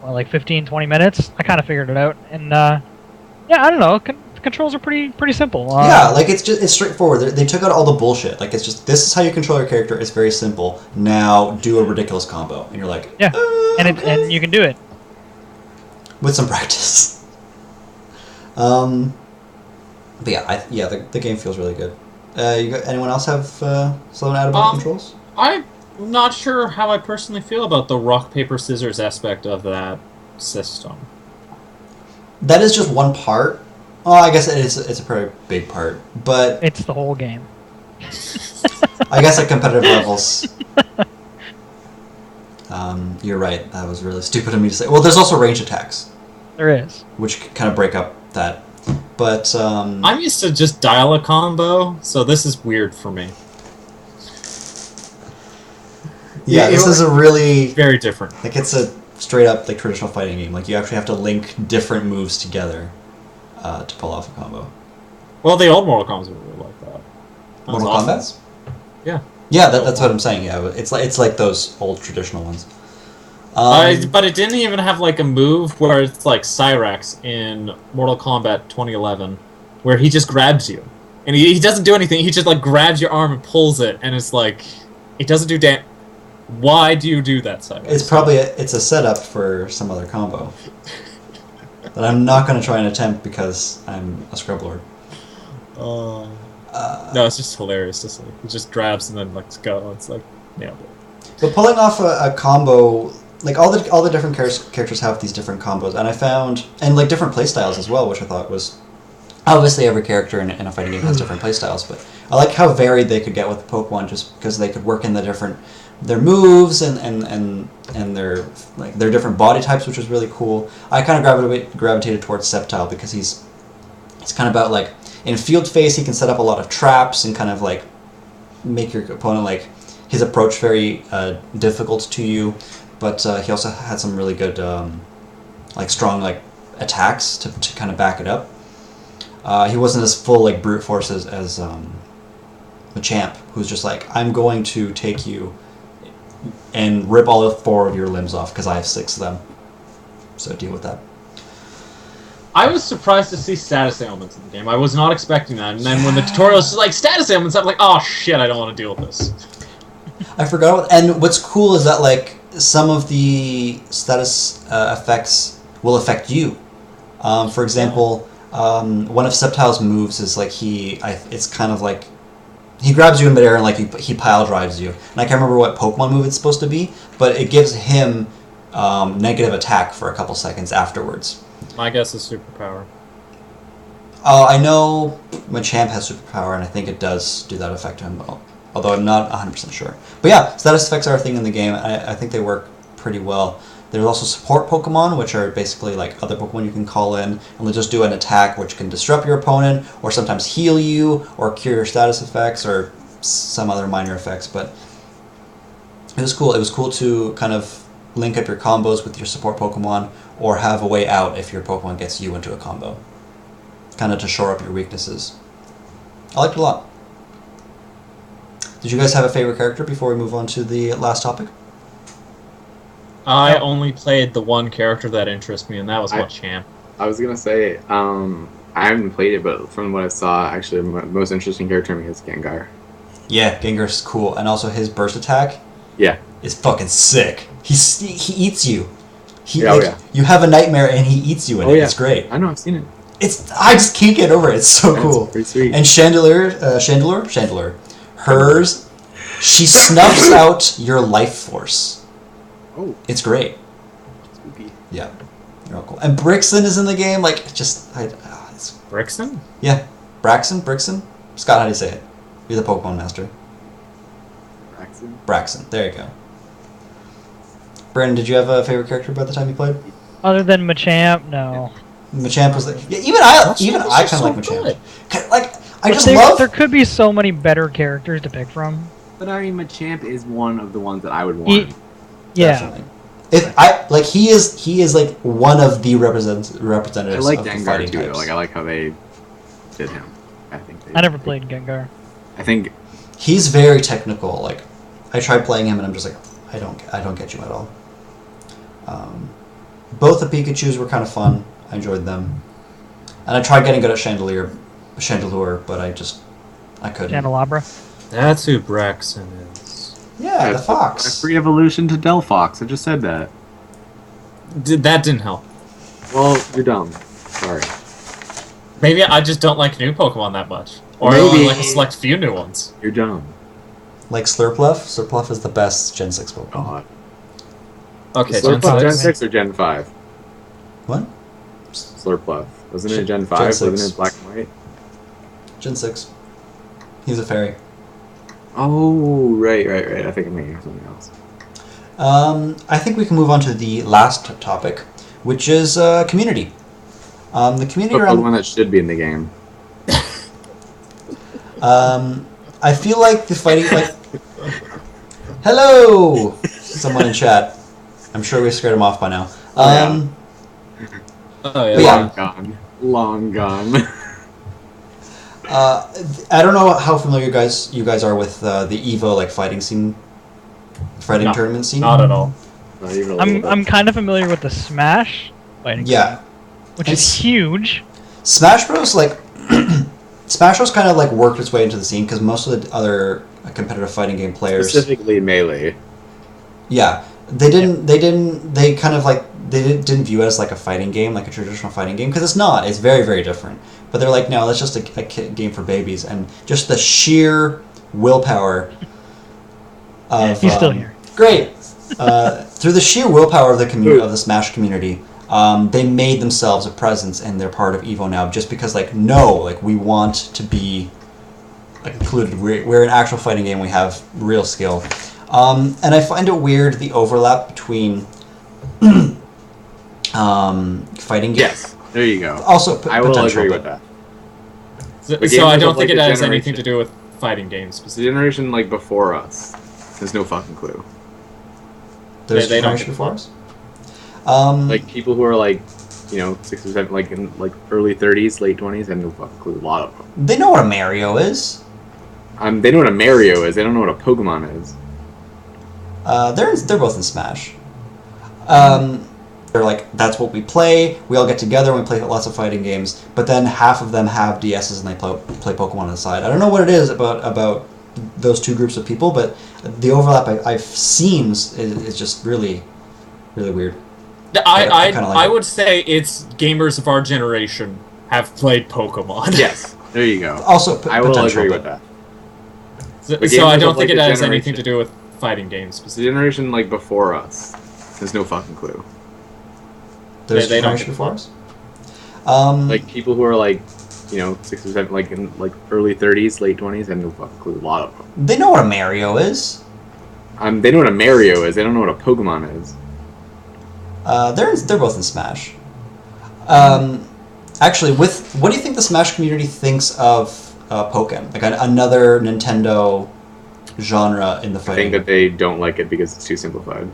S2: 15, 20 minutes, I kind of figured it out. And yeah, I don't know. The controls are pretty simple.
S1: Yeah, like it's straightforward. They took out all the bullshit. Like it's just, this is how you control your character. It's very simple. Now do a ridiculous combo, and you're like,
S2: Yeah, and
S1: okay.
S2: and you can do it.
S1: With some practice. But yeah, the game feels really good. Anyone else have something to add about the controls?
S3: I'm not sure how I personally feel about the rock paper scissors aspect of that system.
S1: That is just one part. Oh, I guess it's a pretty big part, but
S2: It's the whole game.
S1: I guess at competitive levels, you're right. That was really stupid of me to say. Well, there's also range attacks,
S2: There is.
S1: which kind of break up that. But
S3: I'm used to just dial a combo, so this is weird for me.
S1: yeah, this is a really
S3: Very different.
S1: like it's a straight up like traditional fighting game. Like you actually have to link different moves together to pull off a combo.
S3: Well, the old Mortal Kombat were really like that. That was
S1: Mortal
S3: awesome.
S1: Kombat?
S3: Yeah.
S1: Yeah, that's what I'm saying. Yeah, it's like those old traditional ones.
S3: But it didn't even have like a move where it's like Cyrax in Mortal Kombat 2011, where he just grabs you, and he doesn't do anything. He just like grabs your arm and pulls it, and it's like it doesn't do damn. Why do you do that, Cyrax?
S1: It's probably it's a setup for some other combo that I'm not going to try and attempt because I'm a scrub lord.
S3: No, it's just hilarious. Just like he just grabs and then let's go. It's like nailed it.
S1: But pulling off a combo, like all the different characters have these different combos, and I found like different playstyles as well, which I thought was obviously every character in a fighting game has different playstyles, but I like how varied they could get with Pokemon just because they could work in their moves and their different body types, which was really cool. I kind of gravitated towards Sceptile because he's kind of about like in field phase he can set up a lot of traps and kind of like make your opponent like his approach very difficult to you, but he also had some really good like strong like attacks to kind of back it up. He wasn't as full like brute force as Machamp, who's just like, I'm going to take you and rip all 4 of your limbs off because I have 6 of them. So deal with that.
S3: I was surprised to see status ailments in the game. I was not expecting that, and then when the tutorial was like status ailments, I'm like, oh shit, I don't want to deal with this.
S1: I forgot. And what's cool is that like some of the status effects will affect you. For example, one of Sceptile's moves is like it's kind of like he grabs you in midair and like he pile drives you. And I can't remember what Pokemon move it's supposed to be, but it gives him negative attack for a couple seconds afterwards.
S3: My guess is superpower.
S1: I know Machamp has superpower, and I think it does do that effect to him, although I'm not 100% sure. But yeah, status effects are a thing in the game. I think they work pretty well. There's also support Pokemon, which are basically like other Pokemon you can call in, and they'll just do an attack which can disrupt your opponent, or sometimes heal you, or cure your status effects, or some other minor effects. But it was cool. It was cool to kind of link up your combos with your support Pokemon, or have a way out if your Pokemon gets you into a combo. Kind of to shore up your weaknesses. I liked it a lot. Did you guys have a favorite character before we move on to the last topic?
S3: I only played the one character that interests me, and that was Machamp.
S4: I was gonna say, I haven't played it, but from what I saw, actually, the most interesting character to me is Gengar.
S1: Yeah, Gengar's cool, and also his burst attack.
S4: Yeah.
S1: Is fucking sick. He eats you.
S4: Yeah.
S1: You have a nightmare and he eats you in it.
S4: Yeah.
S1: It's great.
S4: I know, I've seen it.
S1: I just can't get over it. It's so cool.
S4: It's pretty sweet.
S1: And Chandelure, hers, she snuffs out your life force.
S4: Oh.
S1: It's great.
S4: Spooky.
S1: Yeah, you're all cool. And Brixton is in the game. Like, it's
S3: Brixton?
S1: yeah, Brixton. Scott, how do you say it? You're the Pokemon master. Braxton. There you go. Brandon, did you have a favorite character by the time you played?
S2: Other than Machamp, no.
S1: Machamp was like, yeah, even I kind of like Machamp. Like, I just love.
S2: There could be so many better characters to pick from.
S4: But I mean, Machamp is one of the ones that I would want.
S2: Yeah.
S1: Definitely. He is like one of the representatives.
S4: I like
S1: of the
S4: Gengar
S1: fighting
S4: too.
S1: types.
S4: Like, I like how they did him. I think.
S2: I never played Gengar.
S4: I think
S1: he's very technical. Like, I tried playing him and I'm just like, I don't get you at all. Both the Pikachus were kind of fun. I enjoyed them, and I tried getting good at Chandelure, but I couldn't.
S2: Candelabra.
S3: That's who Braxton is.
S1: Yeah, the fox.
S4: free evolution to Delphox. I just said that.
S3: That didn't help.
S4: Well, you're dumb. Sorry.
S3: Maybe I just don't like new Pokemon that much. Or I
S4: Maybe.
S3: only like a select few new ones.
S4: You're dumb.
S1: Like Slurpluff. Slurpluff is the best Gen 6 Pokemon.
S4: God.
S3: Okay,
S4: Slurpluff Gen
S3: 6.
S4: 6 or Gen 5?
S1: What?
S4: Slurpluff. Wasn't it Gen 5?
S1: Gen
S4: Wasn't
S1: 6.
S4: it black and white?
S1: Gen 6. He's a fairy.
S4: Oh, right. I think I'm thinking of something else.
S1: I think we can move on to the last topic, which is community. The community
S4: The
S1: around.
S4: one that should be in the game.
S1: I feel like the fighting. Like, hello, someone in chat. I'm sure we scared him off by now.
S3: Oh yeah.
S1: Yeah.
S4: Long gone.
S1: I don't know how familiar you guys are with the Evo like fighting tournament scene.
S3: Not at all.
S4: Not even a little bit.
S2: I'm kind of familiar with the Smash fighting.
S1: Yeah,
S2: Which is huge.
S1: Smash Bros. Like Smash Bros. Kind of like worked its way into the scene because most of the other competitive fighting game players,
S4: Specifically Melee.
S1: yeah, they kind of like didn't view it as like a fighting game, like a traditional fighting game, because it's not. It's very, very different. But they're like, no, that's just a game for babies, and just the sheer willpower of
S2: He's still here.
S1: Great. Through the sheer willpower of the Smash community, they made themselves a presence, and they're part of Evo now. Just because, we want to be included. We're an actual fighting game. We have real skill, and I find it weird the overlap between fighting games.
S4: Yes, there you go.
S1: Also,
S4: I will
S1: potential,
S4: agree
S1: but-
S4: with that.
S3: So
S4: The
S3: I
S4: gamers
S3: don't
S4: of,
S3: think
S4: like,
S3: it
S4: the
S3: has anything
S4: generation-
S3: to do with fighting games.
S4: The generation before us has no fucking clue.
S1: There's
S3: They don't
S1: generation
S3: get
S1: before us.
S4: Like people who are 6 or 7, in early 30s, late 20s, have no fucking clue. A lot of them.
S1: They know what a Mario is.
S4: They know what a Mario is. They don't know what a Pokemon is.
S1: They're both in Smash. They're like, that's what we play. We all get together and we play lots of fighting games. But then half of them have DSs and they play Pokemon on the side. I don't know what it is about those two groups of people, but the overlap I've seen is just really, really weird.
S3: I
S1: kinda like
S3: I
S1: it.
S3: would say it's gamers of our generation have played Pokemon.
S4: Yes, there you go.
S1: Also,
S4: I will
S1: potential,
S4: agree
S1: but-
S4: with that.
S3: So
S4: The
S3: I
S4: gamers
S3: don't
S4: of,
S3: think it
S4: the
S3: has anything
S4: generation-
S3: to do with fighting games.
S4: The generation before us has no fucking clue.
S1: There's
S3: They don't
S1: generation
S3: get
S1: before us.
S4: People who are 6 or 7, in early 30s, late 20s, have no fucking clue. A lot of them.
S1: They know what a Mario is.
S4: They know what a Mario is. They don't know what a Pokemon is.
S1: They're both in Smash. Actually, what do you think the Smash community thinks of Pokken? Like another Nintendo genre in the
S4: I
S1: fighting.
S4: think that they don't like it because it's too simplified.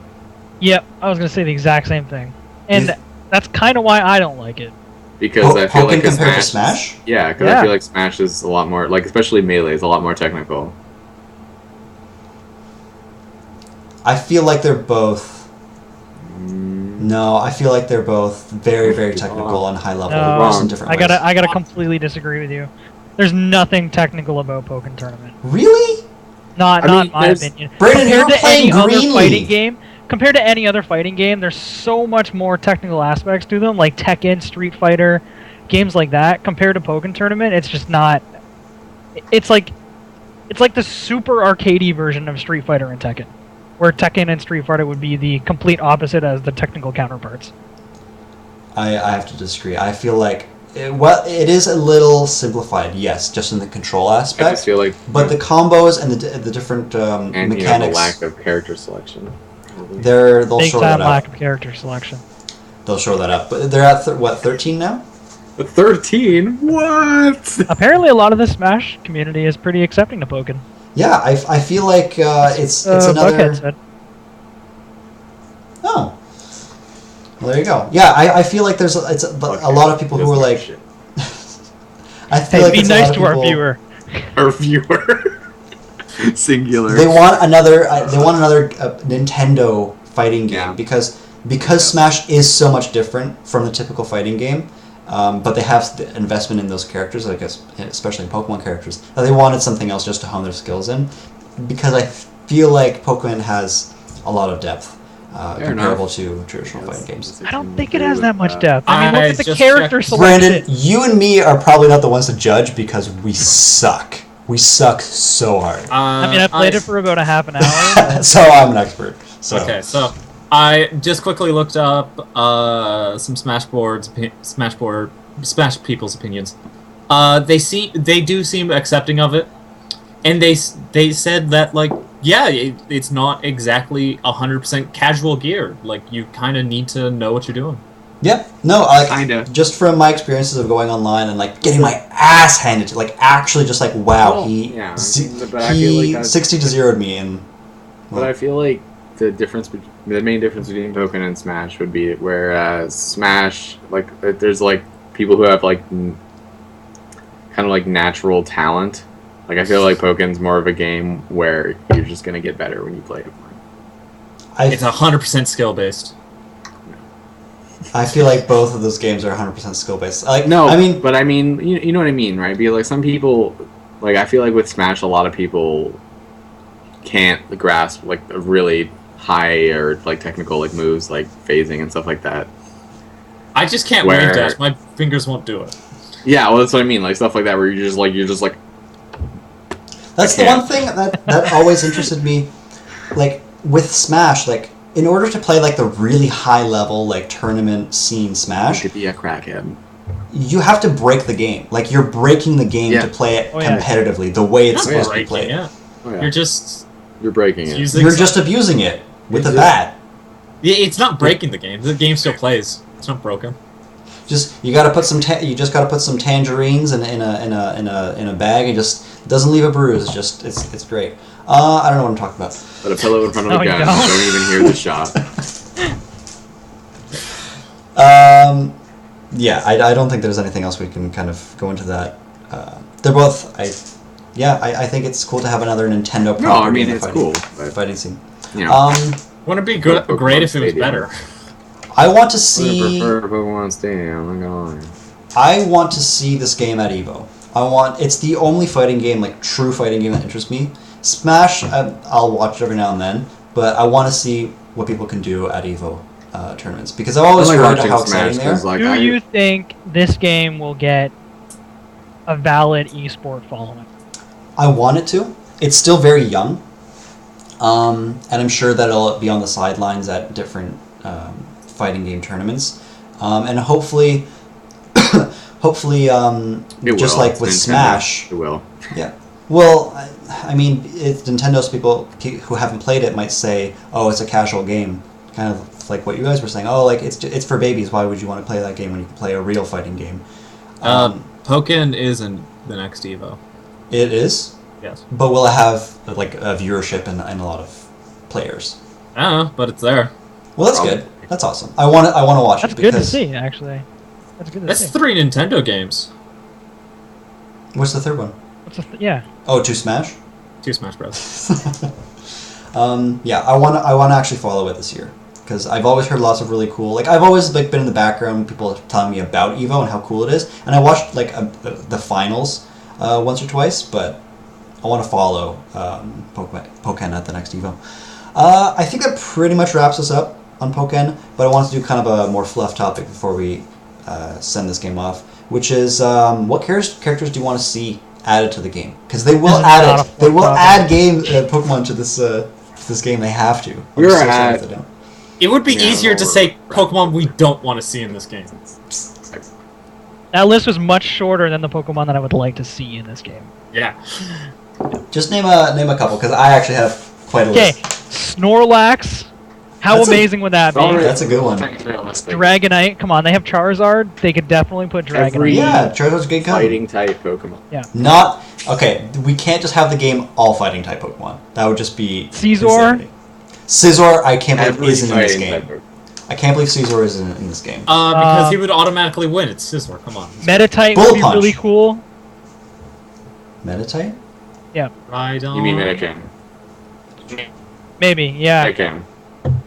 S2: Yep, I was gonna say the exact same thing, and that's kind of why I don't like it.
S4: Because I feel
S1: Pokken
S4: like
S1: compared to Smash?
S4: Yeah, because I feel like Smash is a lot more, like especially Melee is a lot more technical.
S1: I feel like they're both. No, I feel like they're both very, very technical and high level.
S2: No,
S1: just in different ways.
S2: I gotta completely disagree with you. There's nothing technical about Pokken Tournament.
S1: Really?
S2: Not my opinion.
S1: Brandon,
S2: compared
S1: you're
S2: to
S1: playing
S2: any other
S1: Green
S2: fighting
S1: League.
S2: game, compared to any other fighting game, there's so much more technical aspects to them, like Tekken, Street Fighter, games like that. Compared to Pokken Tournament, it's just not. It's like the super arcadey version of Street Fighter and Tekken, where Tekken and Street Fighter would be the complete opposite as the technical counterparts.
S1: I have to disagree. I feel like it is a little simplified, yes, just in the control aspect.
S4: I just feel like,
S1: but the combos and the different
S4: and
S1: mechanics,
S4: the lack of character selection.
S1: they'll
S2: Big
S1: shore
S2: time
S1: that
S2: lack
S1: up.
S2: of character selection.
S1: They'll shore that up. But they're at 13 now.
S4: 13? What?
S2: Apparently, a lot of the Smash community is pretty accepting to Pokken.
S1: Yeah, I feel like it's another.
S2: Buckhead said.
S1: Oh. Well, there you go. Yeah, I feel like there's a lot of people who are like. I feel
S2: Hey,
S1: like
S2: be
S1: it's a
S2: nice
S1: lot of
S2: to our
S1: people-
S2: viewer.
S4: Our viewer. Singular.
S1: They want another. Nintendo fighting game
S4: Yeah.
S1: because Smash is so much different from the typical fighting game. But they have the investment in those characters, I guess, especially in Pokemon characters. That they wanted something else just to hone their skills in, because I feel like Pokemon has a lot of depth comparable to traditional fighting games.
S2: I don't think it has that much depth. I mean,
S3: I
S2: look at the
S3: just
S2: character
S3: checked-
S2: selection.
S1: Brandon, you and me are probably not the ones to judge because we suck. We suck so hard.
S2: I mean, I played it for about a half an hour.
S1: So I'm an expert. So.
S3: Okay, so I just quickly looked up some Smash people's opinions. They do seem accepting of it, and they said that like it's not exactly 100% casual gear. Like you kind of need to know what you're doing.
S1: Yeah, no,
S4: Kinda.
S1: just from my experiences of going online and like getting my ass handed to, like actually just like wow,
S4: Well,
S1: he
S4: yeah, but I feel like that's-
S1: 60 to 0'd me and.
S4: But I feel like the main difference between Pokken and Smash would be whereas Smash, like there's like people who have like kind of like natural talent. Like I feel like Pokken's more of a game where you're just gonna get better when you play it.
S3: It's 100% skill based.
S1: I feel like both of those games are 100% skill based. Like
S4: No,
S1: I mean,
S4: but I mean, you know what I mean, right? Because like some people, like I feel like with Smash, a lot of people can't grasp like a really high or like technical like moves like phasing and stuff like that.
S3: I just can't
S4: Where-
S3: wave dash. My fingers won't do it.
S4: Yeah, well, that's what I mean, like stuff like that where you're just like
S1: that's the one thing that always interested me. Like with Smash, like in order to play like the really high level like tournament scene
S4: you
S1: Smash,
S4: could be a crackhead.
S1: you have to break the game. Like you're breaking the game
S4: Yeah.
S1: to play it
S2: Oh, yeah.
S1: competitively, the way it's
S3: Not
S1: supposed to be
S3: breaking
S1: played.
S3: it.
S4: Oh, yeah.
S3: You're just
S4: You're breaking it.
S3: using.
S1: You're just abusing it with a
S4: It's
S1: bat.
S3: Yeah, it's not breaking the game. The game still plays. It's not broken.
S1: Just you got to put some. You just got to put some tangerines in a bag and just doesn't leave a bruise. It's great. I don't know what I'm talking about.
S4: Put a pillow in front of
S2: No,
S4: a
S2: you
S4: gun.
S2: don't.
S4: Don't even hear the shot.
S1: Yeah, I don't think there's anything else we can kind of go into that. They're both. I think it's cool to have another Nintendo property.
S4: No, I mean
S1: in the
S4: it's
S1: fighting,
S4: cool, but
S1: fighting scene.
S4: you know,
S3: Wouldn't it be
S4: Pokemon
S3: great if it was
S4: Stadium.
S3: better?
S1: I want to
S4: I
S1: see.
S4: prefer Pokemon Stadium. I'm not gonna lie.
S1: I want to see this game at Evo. It's the only fighting game, like true fighting game, that interests me. Smash, I'll watch it every now and then, but I want to see what people can do at Evo tournaments because I've always
S4: I like
S1: heard
S4: watching
S1: how
S4: Smash
S1: exciting they are.
S4: 'cause, like,
S2: Do
S4: I-
S2: you think this game will get a valid esport following?
S1: I want it to. It's still very young, and I'm sure that it'll be on the sidelines at different fighting game tournaments, and hopefully,
S4: It
S1: just
S4: will.
S1: like
S4: It's
S1: with
S4: Nintendo.
S1: Smash.
S4: It will.
S1: Yeah. Well, I mean, it's Nintendo's people who haven't played it might say, "Oh, it's a casual game," kind of like what you guys were saying. Oh, like it's for babies. Why would you want to play that game when you can play a real fighting game?
S3: Pokken isn't the next Evo.
S1: It is.
S3: Yes.
S1: But will it have like a viewership and a lot of players?
S3: I don't know, but it's there.
S1: Well, that's good. That's awesome. I want to watch
S2: That's
S1: it.
S2: good to see, actually. That's good to
S3: That's
S2: see.
S3: 3 Nintendo games.
S1: What's the third one?
S2: Yeah.
S1: Oh, 2 Smash.
S3: 2 Smash Bros.
S1: Yeah, I want to actually follow it this year because I've always heard lots of really cool. Like I've always like been in the background, people telling me about Evo and how cool it is, and I watched like the finals once or twice, but I want to follow Pokken at the next Evo. I think that pretty much wraps us up on Pokken, but I want to do kind of a more fluff topic before we send this game off, which is what characters do you want to see added to the game? Because they will add it. They will add Pokemon to this game. They have to.
S3: It would be easier to say Pokemon we don't want to see in this game.
S2: That list was much shorter than the Pokemon that I would like to see in this game.
S3: Yeah.
S1: Just name a couple, because I actually have quite a list.
S2: Okay, Snorlax. How amazing would that be?
S1: That's a good one.
S2: Dragonite. Come on, they have Charizard. They could definitely put Dragonite.
S1: Yeah, Charizard's a good kind.
S4: Fighting type Pokemon.
S2: Yeah.
S1: Not okay. We can't just have the game all fighting type Pokemon. That would just be
S2: Scizor.
S1: insanity. Scizor, I can't believe isn't in this
S4: fighting
S1: game. I can't believe Scizor isn't in this game.
S3: Because he would automatically win. It's Scizor. Come on.
S2: Meditite
S1: Bullet
S2: would be
S1: Punch.
S2: really cool.
S1: Meditite?
S2: Yeah.
S3: Rhydon.
S4: You mean Medicaid?
S2: Maybe. Yeah.
S4: Medicaid.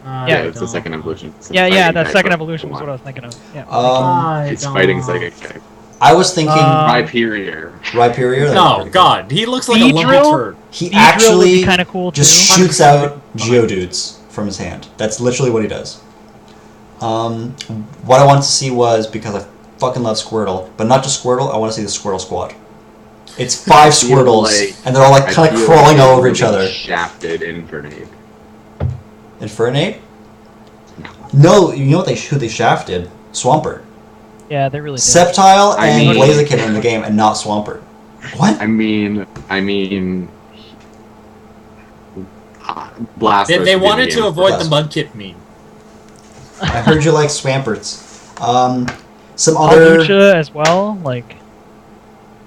S2: Yeah,
S4: It's the second evolution. It's
S2: Yeah.
S4: fighting
S2: That
S4: type
S2: second
S4: Pokemon.
S2: evolution was what I was thinking of. Yeah.
S4: It's fighting psychic type.
S1: I was thinking
S4: Rhyperior.
S1: Rhyperior.
S3: No, God. He looks like a lumpy
S2: Beedrill?
S3: turd.
S1: He
S2: Beedrill would
S1: actually
S2: be kind of cool too.
S1: just shoots out Geodudes from his hand. That's literally what he does. What I wanted to see was, because I fucking love Squirtle, but not just Squirtle, I want to see the Squirtle Squad. It's 5 Squirtles, and they're all like kind of crawling all over each other.
S4: Shafted Infernape.
S1: Infernape? No, you know who they shafted? Swampert.
S2: Yeah, they really did.
S1: Sceptile
S4: I
S1: and
S4: mean-
S1: Blaziken are in the game, and not Swampert. What?
S4: I mean, Blast.
S3: They wanted to avoid the Mudkip meme.
S1: I heard you like Swamperts. Some other...
S2: Hawlucha as well. Like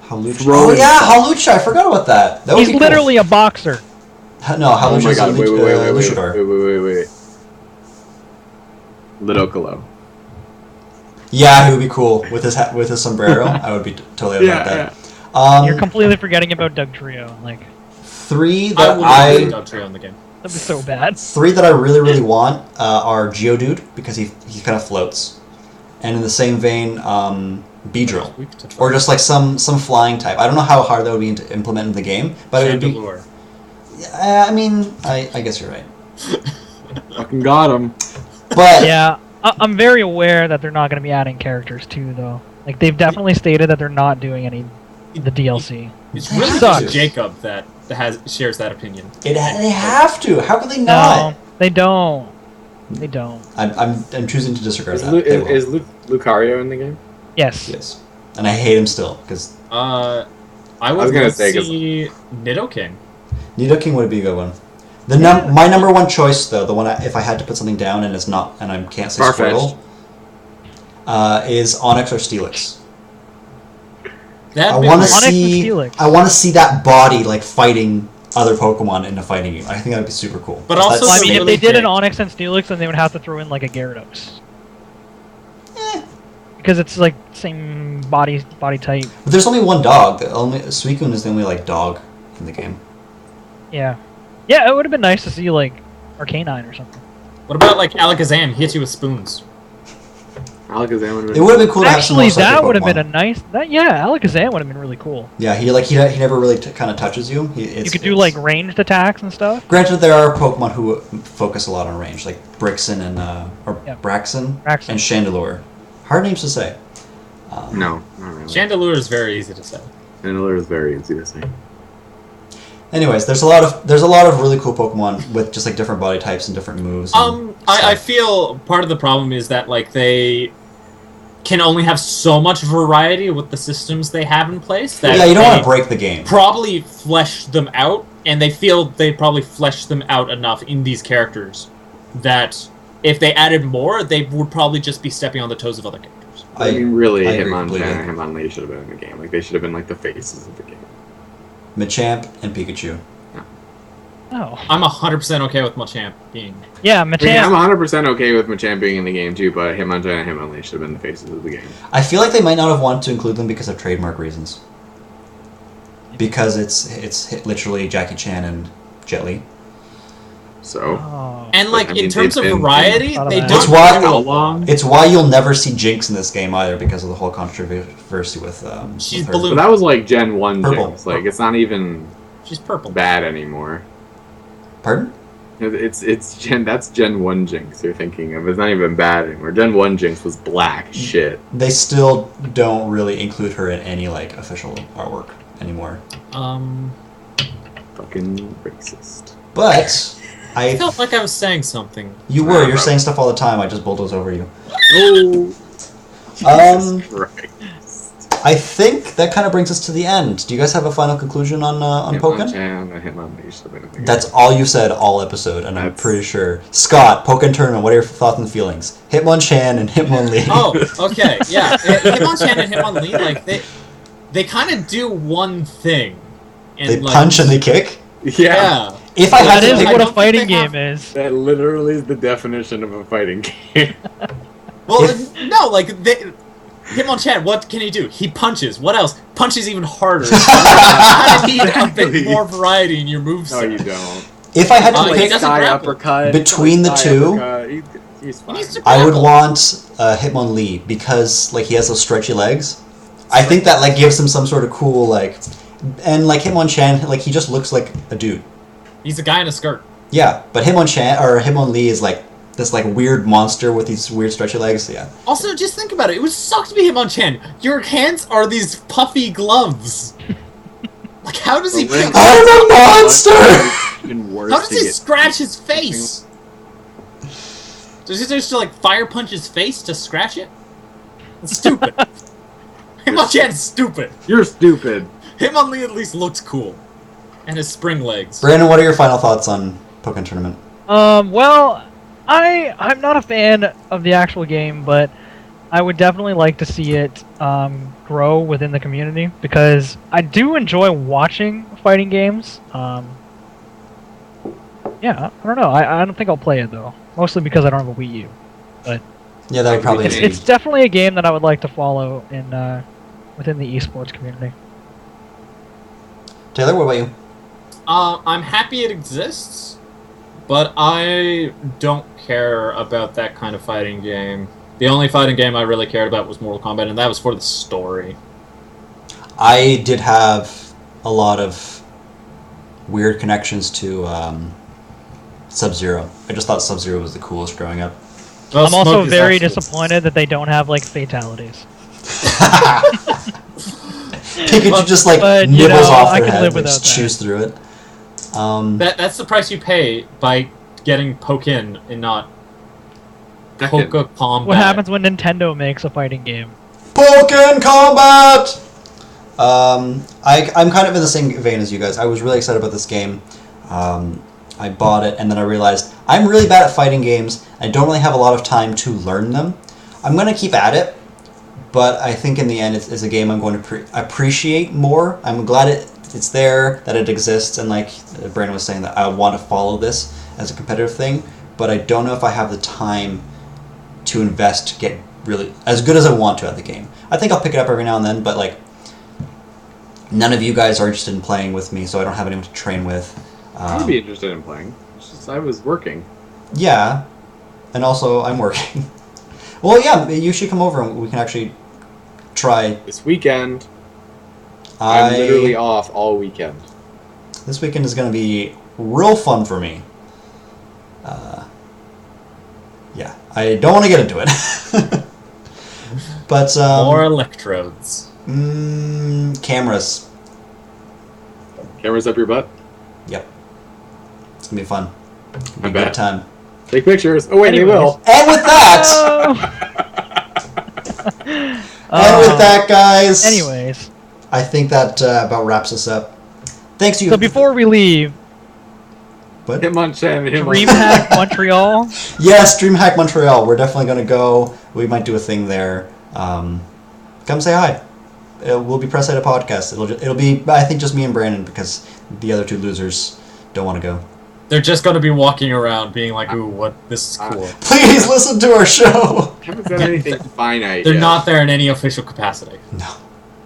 S1: Halucha. Oh yeah, Halucha. I forgot about that. That would
S2: he's
S1: be cool.
S2: literally a boxer.
S1: No,
S4: Oh
S1: Halucha's
S4: my god! Wait!
S1: Luchador.
S4: Wait! Lidocolo.
S1: Yeah, he would be cool with his sombrero. I would be totally about that.
S2: You're completely forgetting about Dugtrio. Like
S1: 3
S3: I
S1: that
S3: would have Dugtrio in the game.
S2: that'd be so bad.
S1: 3 that I really want are Geodude, because he kind of floats, and in the same vein, Beedrill, or just like some flying type. I don't know how hard that would be to implement in the game, but it would be.
S3: Chandelure.
S1: I mean, I guess you're right.
S4: Fucking got him.
S1: But
S2: Yeah, I'm very aware that they're not going to be adding characters too, though. Like they've definitely stated that they're not doing any the DLC.
S3: It's really
S2: Sucks.
S3: just Jacob that shares that opinion.
S1: they have to. How could they
S2: No,
S1: not?
S2: they don't. They don't.
S1: I'm choosing to disregard
S4: Is,
S1: that. They will.
S4: is Lucario in the game?
S2: Yes.
S1: Yes, and I hate him still because
S3: I
S4: was
S3: would
S4: gonna
S3: love
S4: say,
S3: to
S4: 'cause-
S3: see Nidoking.
S1: Nidoking would be a good one. My number one choice, though, the one if I had to put something down and it's not, and I can't say
S4: Farfetch'd.
S1: Squirtle, is Onyx or Steelix.
S3: That'd
S1: I
S3: be
S1: want to
S2: Onyx and
S1: see.
S2: Steelix.
S1: I want to see that body like fighting other Pokemon in a fighting game. I think that would be super cool.
S3: But
S1: 'Cause
S3: also
S2: Well, I
S1: that's
S2: mean, if
S3: really
S2: they did an
S3: big.
S2: Onyx and Steelix, then they would have to throw in like a Gyarados.
S1: Eh.
S2: Because it's like same body type.
S1: But there's only one dog. Suicune is the only like dog in the game.
S2: Yeah. Yeah, it would have been nice to see like Arcanine or something.
S3: What about like Alakazam? He hits you with spoons.
S4: Alakazam would have
S1: It would have been cool to have some more
S2: Actually, that
S1: psychic
S2: would have
S1: Pokemon.
S2: been a nice. Alakazam would have been really cool.
S1: Yeah, he never really kind of touches you.
S2: You could do like ranged attacks and stuff.
S1: Granted, there are Pokemon who focus a lot on range, like Brixen and
S2: Yeah.
S1: Braxton
S2: Braxton.
S1: and Chandelure. Hard names to say.
S4: No, not really.
S3: Chandelure is very easy to say.
S4: Chandelure is very easy to say.
S1: Anyways, there's a lot of really cool Pokemon with just like different body types and different moves. And
S3: I
S1: stuff.
S3: feel part of the problem is that like they can only have so much variety with the systems they have in place. That
S1: Yeah, you don't want
S3: they
S1: to break the game.
S3: Probably flesh them out, and they feel they probably fleshed them out enough in these characters that if they added more, they would probably just be stepping on the toes of other characters.
S4: I mean, really,
S1: I agree
S4: Hitmonchan
S1: completely.
S4: and Hitmonlee should have been in the game. Like, they should have been, like, the faces of the game.
S1: Machamp and Pikachu.
S2: Oh.
S3: I'm 100% okay with Machamp being.
S2: Yeah,
S4: I mean,
S2: Machamp.
S4: I'm 100% okay with Machamp being in the game, too, but Hitmonchan and Hitmonlee should have been the faces of the game.
S1: I feel like they might not have wanted to include them because of trademark reasons. Because it's literally Jackie Chan and Jet Li.
S4: So,
S2: Oh.
S3: And like
S4: I mean,
S3: in terms of
S4: they've been-
S3: variety,
S2: Thought of
S3: they
S2: that.
S3: don't
S1: It's why-
S3: bring it along.
S1: It's why you'll never see Jinx in this game either because of the whole controversy with
S3: She's
S1: with her.
S3: blue.
S4: but that was, like, Gen 1
S1: Purple.
S4: Jinx. Like, it's not even
S3: She's purple.
S4: bad anymore.
S1: Pardon?
S4: It's that's Gen 1 Jinx you're thinking of. It's not even bad anymore. Gen 1 Jinx was black shit.
S1: They still don't really include her in any like official artwork anymore.
S4: Fucking racist.
S1: But
S3: I
S1: I
S3: felt like I was saying something.
S1: you were you're saying stuff all the time. I just bulldoze over you.
S4: Oh,
S1: Um,
S4: Jesus Christ.
S1: I think that kind of brings us to the end. Do you guys have a final conclusion on Pokken?
S4: Hitmonchan and Hitmonlee should have been in the game.
S1: That's all you said all episode, and I'm
S4: That's-
S1: pretty sure. Scott, Pokken Tournament, what are your thoughts and feelings? Hitmonchan and Hitmonlee.
S3: Oh, okay, yeah. Hitmonchan and Hitmonlee, like they kind of do one thing. And,
S1: They
S3: like,
S1: punch and they kick?
S3: Yeah.
S1: If I had
S2: That
S1: to
S2: is
S1: pick...
S3: I
S2: what a
S3: don't think
S2: fighting
S3: they have-
S2: game is.
S4: That literally is the definition of a fighting game.
S3: Well,
S1: If-
S3: no, like Hitmonchan, what can he do? He punches. What else? Punches even harder. You kind of need a bit more variety in your moveset.
S4: No, you don't.
S1: If I had to
S3: He
S1: pick
S3: doesn't
S4: Sky
S3: grapple.
S4: uppercut.
S1: Between the
S4: Sky
S1: two,
S4: uppercut, he's
S3: He
S4: fine.
S3: needs to
S1: I would
S3: grapple.
S1: want Hitmonlee because like he has those stretchy legs. I think that like gives him some sort of cool like, and like Hitmonchan, like he just looks like a dude.
S3: He's a guy in a skirt.
S1: Yeah, but Hitmonchan or Hitmonlee is like this like weird monster with these weird stretchy legs. Yeah.
S3: Also, just think about it. It would suck to be Hitmonchan. Your hands are these puffy gloves. Like, how does he
S4: But when-
S3: pick?
S1: I'm a monster!
S4: Even worse
S3: How does
S4: to
S3: he
S4: get-
S3: scratch his face? Does he just like fire punch his face to scratch it? That's stupid. Hitmonchan's stupid.
S4: You're stupid.
S3: Hitmonlee at least looks cool. And his spring legs.
S1: Brandon, what are your final thoughts on Pokken Tournament?
S2: Well, I'm not a fan of the actual game, but I would definitely like to see it grow within the community because I do enjoy watching fighting games. Yeah, I don't know. I don't think I'll play it though, mostly because I don't have a Wii U.
S1: Yeah, that would probably
S2: It's,
S1: be...
S2: it's definitely a game that I would like to follow in within the esports community.
S1: Taylor, what about you?
S3: I'm happy it exists, but I don't care about that kind of fighting game. The only fighting game I really cared about was Mortal Kombat, and that was for the story.
S1: I did have a lot of weird connections to Sub-Zero. I just thought Sub-Zero was the coolest growing up.
S3: Well,
S2: I'm also
S3: Smoke is
S2: very
S3: actually-
S2: disappointed that they don't have like fatalities.
S1: Pikachu just like
S2: But, you
S1: nibbles
S2: know,
S1: off
S2: I
S1: their
S2: can
S1: head,
S2: live
S1: like,
S2: without
S1: just chews through it.
S3: That's the price you pay by getting Pokken and not
S4: Pokken.
S3: Pokken Combat.
S2: What happens when Nintendo makes a fighting game?
S1: Pokken Combat! I'm kind of in the same vein as you guys. I was really excited about this game. I bought it, and then I realized I'm really bad at fighting games. I don't really have a lot of time to learn them. I'm going to keep at it, but I think in the end it's a game I'm going to appreciate more. I'm glad it's there, that it exists, and like Brandon was saying, that I want to follow this as a competitive thing, but I don't know if I have the time to invest to get really as good as I want to at the game. I think I'll pick it up every now and then, but like none of you guys are interested in playing with me, so I don't have anyone to train with.
S4: I would be interested in playing. It's just I was working.
S1: Yeah, and also I'm working. Well, yeah, you should come over and we can actually try.
S4: This weekend, I'm literally off all weekend.
S1: This weekend is going to be real fun for me. Yeah, I don't want to get into it. But
S3: More electrodes.
S1: cameras.
S4: Cameras up your butt.
S1: Yep, it's gonna be fun. It's gonna be
S4: I
S1: a
S4: bet.
S1: good time.
S4: Take pictures. Oh wait,
S2: Anyways.
S4: they will.
S1: And with that, and with that, guys.
S2: Anyways,
S1: I think that about wraps us up. Thanks to you.
S2: so before we leave,
S1: What?
S4: Hitmonchan.
S2: DreamHack Montreal.
S1: Yes, DreamHack Montreal. We're definitely going to go. We might do a thing there. Come say hi. We'll be Press Edit Podcast. It'll be, I think, just me and Brandon because the other two losers don't want to go.
S3: They're just going to be walking around being like, ooh, what? This is cool.
S1: Please listen to our show!
S4: Haven't done anything finite.
S3: They're
S4: yet.
S3: not there in any official capacity.
S1: No.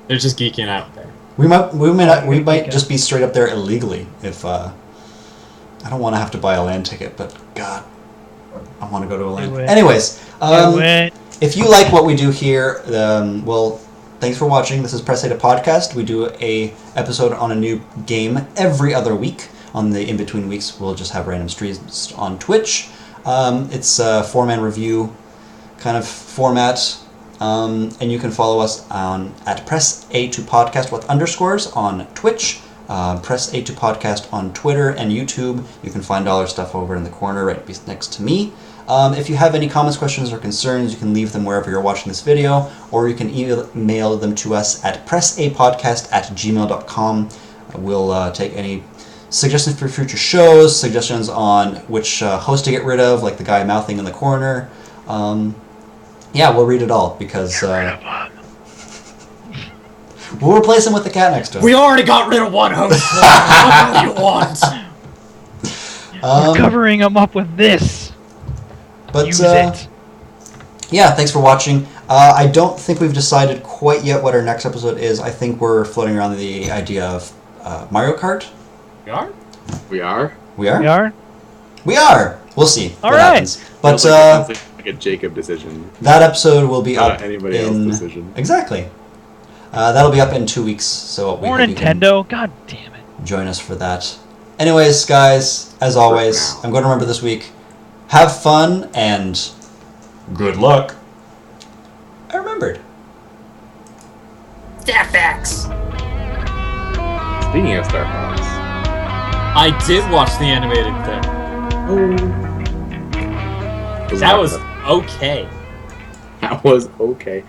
S3: They're just geeking out there.
S1: We might just be straight up there illegally if, I don't want to have to buy a land ticket, but God, I want to go to a land. Anyways, if you like what we do here, well, thanks for watching. This is Press Edit Podcast. We do a episode on a new game every other week. On the in-between weeks, we'll just have random streams on Twitch. It's a 4-man review kind of format. And you can follow us at Press A2 Podcast with underscores on Twitch. Press A2 Podcast on Twitter and YouTube. You can find all our stuff over in the corner right next to me. If you have any comments, questions, or concerns, you can leave them wherever you're watching this video, or you can email them to us at pressapodcast@gmail.com. We'll take any suggestions for future shows, suggestions on which host to get rid of, like the guy mouthing in the corner. Yeah, we'll read it all, because we'll replace him with the cat next to him.
S3: We already got rid of one host. What do you want?
S2: We're covering him up with this.
S1: But,
S2: Use it.
S1: Yeah, thanks for watching. I don't think we've decided quite yet what our next episode is. I think we're floating around the idea of Mario Kart.
S3: We are?
S4: We are?
S1: We are?
S2: We are?
S1: We are! We'll see
S2: All
S1: what
S2: right.
S1: happens. But
S4: Feels like a Jacob decision.
S1: that episode will be
S4: Not
S1: up
S4: anybody
S1: in...
S4: else's decision.
S1: Exactly. That'll be up in 2 weeks, so we
S2: More
S1: hope you can
S2: Nintendo? God damn it.
S1: join us for that. Anyways, guys, as always, I'm going to remember this week, have fun and good luck. I remembered.
S3: Star Fox.
S4: Speaking of Star Fox.
S3: I did watch the animated thing.
S4: Oh.
S3: That was okay.
S4: That was okay.